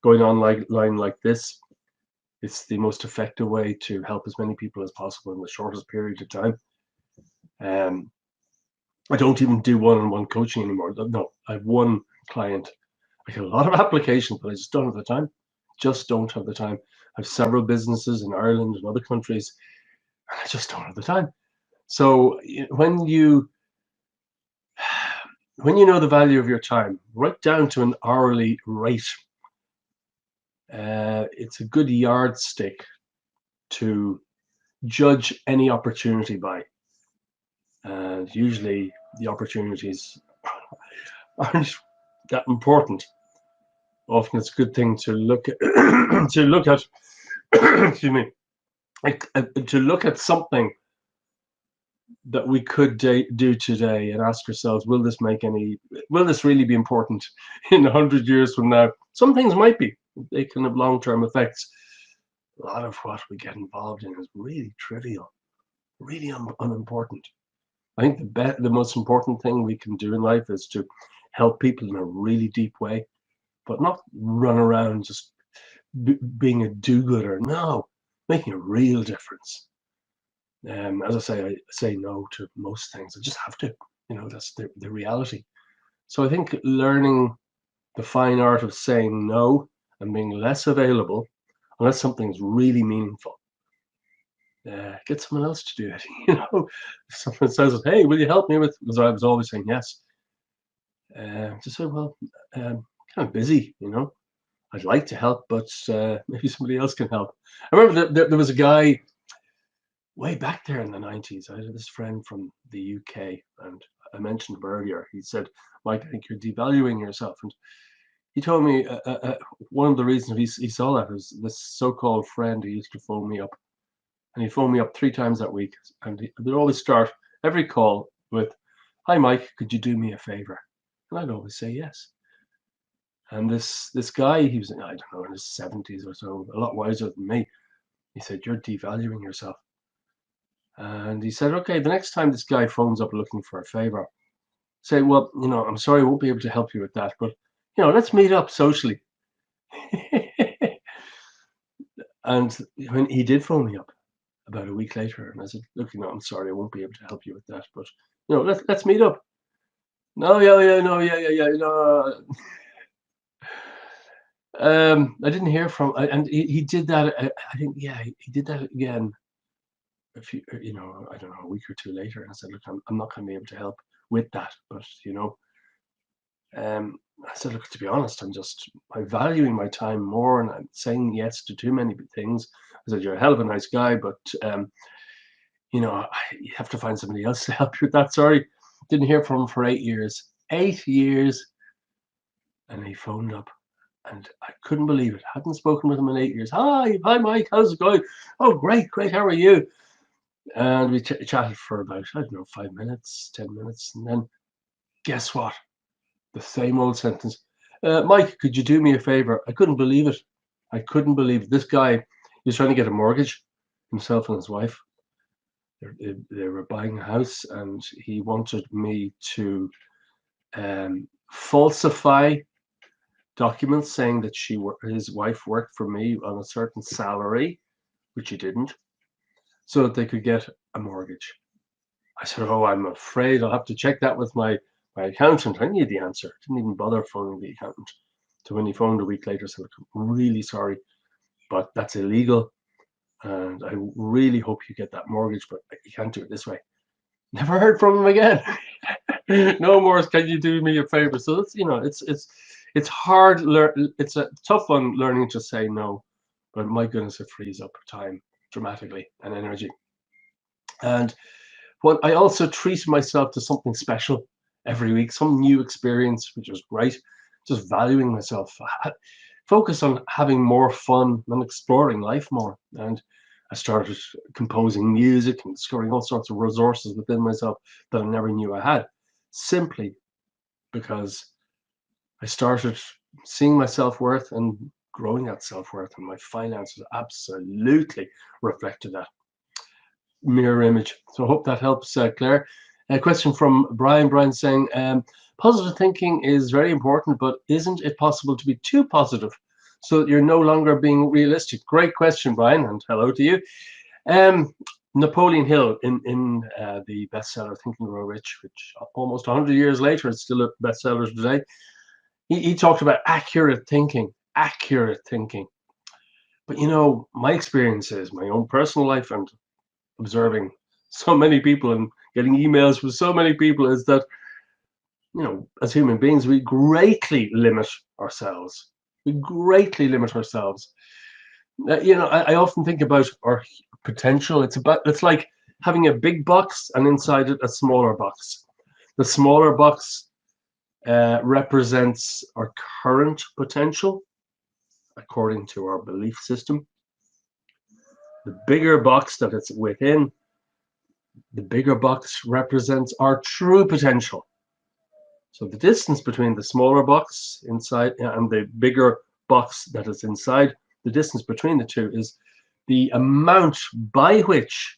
Speaker 1: going online like this, it's the most effective way to help as many people as possible in the shortest period of time. I don't even do one-on-one coaching anymore. No, I have one client. I get a lot of applications, but I just don't have the time. Just don't have the time. I have several businesses in Ireland and other countries, and I just don't have the time. So when you know the value of your time, right down to an hourly rate, it's a good yardstick to judge any opportunity by. And usually the opportunities aren't that important. Often it's a good thing to look at, to look at, excuse me, to look at something that we could do today and ask ourselves, will this really be important in 100 years from now? Some things might be. They can have long-term effects. A lot of what we get involved in is really trivial, really unimportant. I think the most important thing we can do in life is to help people in a really deep way, but not run around just being a do-gooder. No, making a real difference. As I say no to most things. I just have to. That's the reality. So I think learning the fine art of saying no and being less available, unless something's really meaningful, get someone else to do it. If someone says, "Hey, will you help me with?" Because I was always saying yes. Just say, "Well, kind of busy. I'd like to help, but maybe somebody else can help." I remember there was a guy way back there in the 90s. I had this friend from the UK, and I mentioned him earlier. He said, "Mike, I think you're devaluing yourself." And he told me one of the reasons he saw that was this so-called friend who used to phone me up. And he'd phone me up 3 times that week. And they'd always start every call with, "Hi, Mike, could you do me a favor?" And I'd always say yes. And this guy, he was, I don't know, in his 70s or so, a lot wiser than me. He said, "You're devaluing yourself." And he said, "Okay, the next time this guy phones up looking for a favor, say, well, I'm sorry, I won't be able to help you with that, but, let's meet up socially." And when he did phone me up about a week later, and I said, "Look, I'm sorry, I won't be able to help you with that, but, let's meet up." "No, yeah, no, yeah, no. I didn't hear from, and he did that. I think, yeah, he did that again a few, I don't know, a week or two later. And I said, "Look, I'm not going to be able to help with that, but I said, look, to be honest, I'm valuing my time more, and I'm saying yes to too many things." I said, "You're a hell of a nice guy, but you have to find somebody else to help you with that. Sorry." Didn't hear from him for 8 years. 8 years, and he phoned up. And I couldn't believe it. Hadn't spoken with him in 8 years. Hi, Mike. How's it going?" "Oh, great. How are you?" And we chatted for about, I don't know, 5 minutes, 10 minutes, and then guess what? The same old sentence. "Mike, could you do me a favor?" I couldn't believe it. I couldn't believe it. This guy, he was trying to get a mortgage, himself and his wife. They were buying a house, and he wanted me to falsify documents saying that his wife worked for me on a certain salary, which he didn't, so that they could get a mortgage. I said, "Oh, I'm afraid I'll have to check that with my accountant." I knew the answer. Didn't even bother phoning the accountant. So when he phoned a week later, I said, "Look, I'm really sorry, but that's illegal, and I really hope you get that mortgage, but you can't do it this way." Never heard from him again. No more. "Can you do me a favor?" So it's hard. It's a tough one learning to say no, but my goodness, it frees up time dramatically and energy. And what I also treat myself to something special every week, some new experience, which is great. Just valuing myself, focus on having more fun and exploring life more. And I started composing music and discovering all sorts of resources within myself that I never knew I had, simply because I started seeing my self-worth and growing that self-worth, and my finances absolutely reflected that mirror image. So I hope that helps, Claire. A question from Brian. Brian saying, "Positive thinking is very important, but isn't it possible to be too positive so that you're no longer being realistic?" Great question, Brian, and hello to you. Napoleon Hill, in the bestseller Think and Grow Rich, which almost 100 years later is still a bestseller today, he talked about accurate thinking. But my experience is my own personal life and observing so many people and getting emails from so many people is that, as human beings, we greatly limit ourselves. I often think about our potential. It's like having a big box and inside it a smaller box. The smaller box represents our current potential according to our belief system. The bigger box that it's within, the bigger box represents our true potential. So the distance between the smaller box inside and the bigger box that is inside, the distance between the two is the amount by which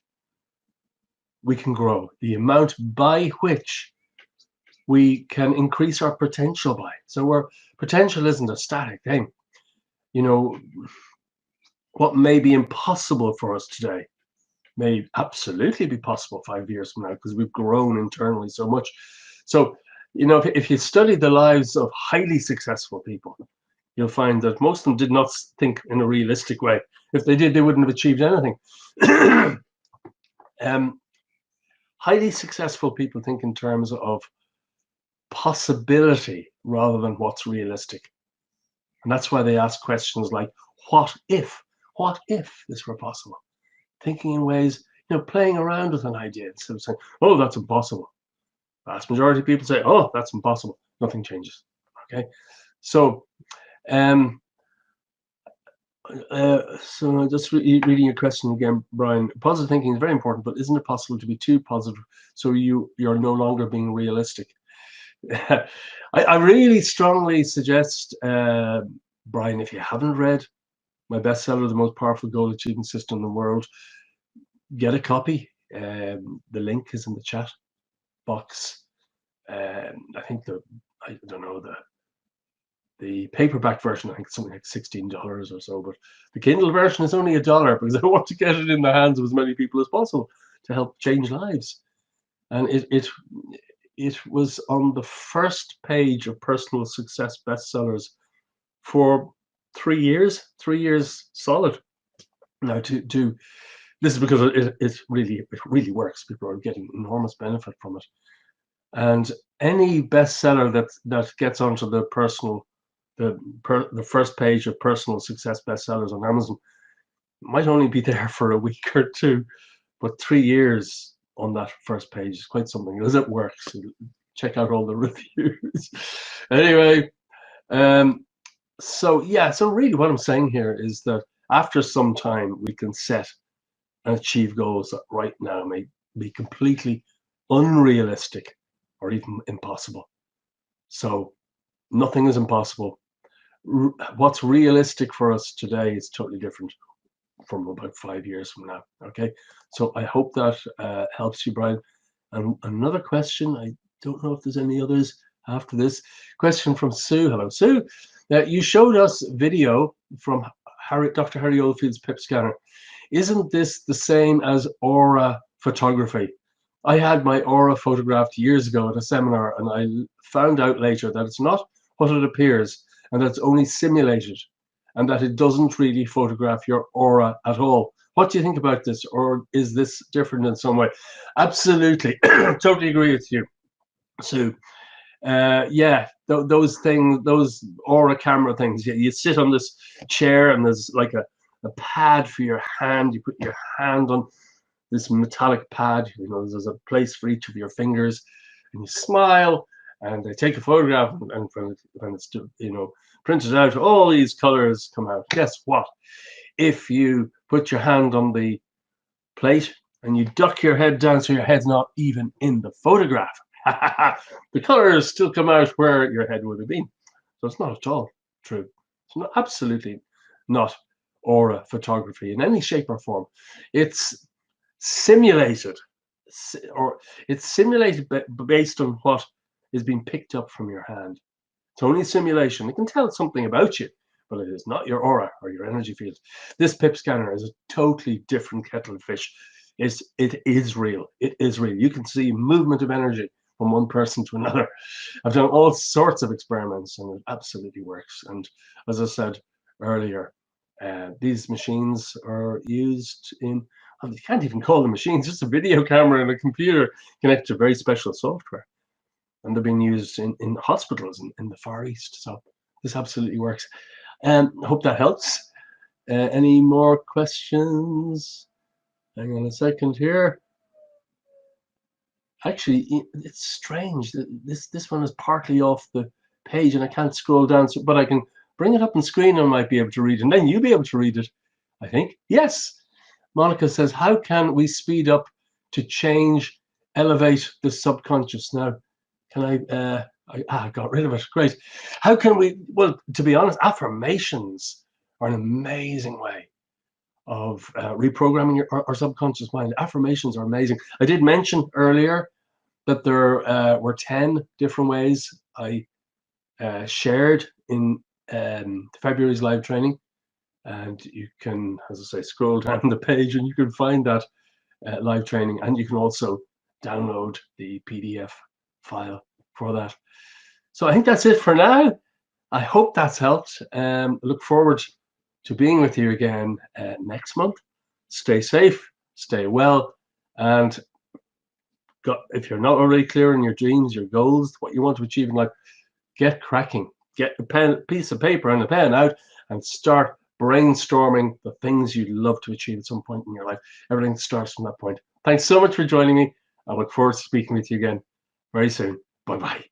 Speaker 1: we can grow, the amount by which we can increase our potential by. So our potential isn't a static thing. What may be impossible for us today may absolutely be possible 5 years from now because we've grown internally so much. So, if you study the lives of highly successful people, you'll find that most of them did not think in a realistic way. If they did, they wouldn't have achieved anything. Highly successful people think in terms of possibility rather than what's realistic. And that's why they ask questions like, what if this were possible? Thinking in ways, playing around with an idea instead of saying, oh, that's impossible. Vast majority of people say, oh, that's impossible. Nothing changes. Okay. So, just reading your question again, Brian. Positive thinking is very important, but isn't it possible to be too positive so you're no longer being realistic? I really strongly suggest, Brian, if you haven't read my bestseller, The Most Powerful Goal Achievement System in the World, get a copy. The link is in the chat box. I think I don't know, the paperback version, I think it's something like $16 or so, but the Kindle version is only $1 because I want to get it in the hands of as many people as possible to help change lives. And it was on the first page of Personal Success Bestsellers for 3 years solid. Now, this is because it really works. People are getting enormous benefit from it. And any bestseller that gets onto the first page of Personal Success Bestsellers on Amazon might only be there for a week or two, but 3 years on that first page is quite something, because it works. Check out all the reviews. Anyway, so really what I'm saying here is that after some time we can set and achieve goals that right now may be completely unrealistic or even impossible. So nothing is impossible. What's realistic for us today is totally different from about 5 years from now. Okay, so I hope that helps you, Brian. And another question, I don't know if there's any others after this. Question from Sue. Hello, Sue. You showed us video from Dr. Harry Oldfield's PIP scanner. Isn't this the same as aura photography? I had my aura photographed years ago at a seminar, and I found out later that it's not what it appears, and that it's only simulated, and that it doesn't really photograph your aura at all. What do you think about this, or is this different in some way? Absolutely, totally agree with you, Sue. Those things, those aura camera things. You sit on this chair, and there's like a pad for your hand. You put your hand on this metallic pad. There's a place for each of your fingers, and you smile, and they take a photograph, and when it's printed out, all these colors come out. Guess what? If you put your hand on the plate and you duck your head down so your head's not even in the photograph, the colors still come out where your head would have been. So it's not at all true. It's absolutely not aura photography in any shape or form. It's simulated, or it's simulated based on what is being picked up from your hand. It's only simulation. It can tell something about you, but it is not your aura or your energy field. This PIP scanner is a totally different kettle of fish. It is real. It is real. You can see movement of energy from one person to another. I've done all sorts of experiments, and it absolutely works. And as I said earlier, these machines are used in, you can't even call them machines, just a video camera and a computer connected to very special software. And they're being used in hospitals in the Far East. So this absolutely works. I hope that helps. Any more questions? Hang on a second here. Actually, it's strange that this one is partly off the page and I can't scroll down, but I can bring it up on screen and I might be able to read it, and then you'll be able to read it, I think. Yes. Monica says, how can we speed up to change, elevate the subconscious? Now, can I got rid of it. Great. How can we, well, to be honest, affirmations are an amazing way of reprogramming our subconscious mind. Affirmations are amazing. I did mention earlier that there were 10 different ways I shared in February's live training. And you can, as I say, scroll down the page and you can find that live training. And you can also download the PDF file for that. So I think that's it for now. I hope that's helped. Look forward to being with you again next month. Stay safe, stay well, and if you're not already clear on your dreams, your goals, what you want to achieve in life, get cracking. Get a piece of paper and a pen out and start brainstorming the things you'd love to achieve at some point in your life. Everything starts from that point. Thanks so much for joining me. I look forward to speaking with you again very soon. Bye-bye.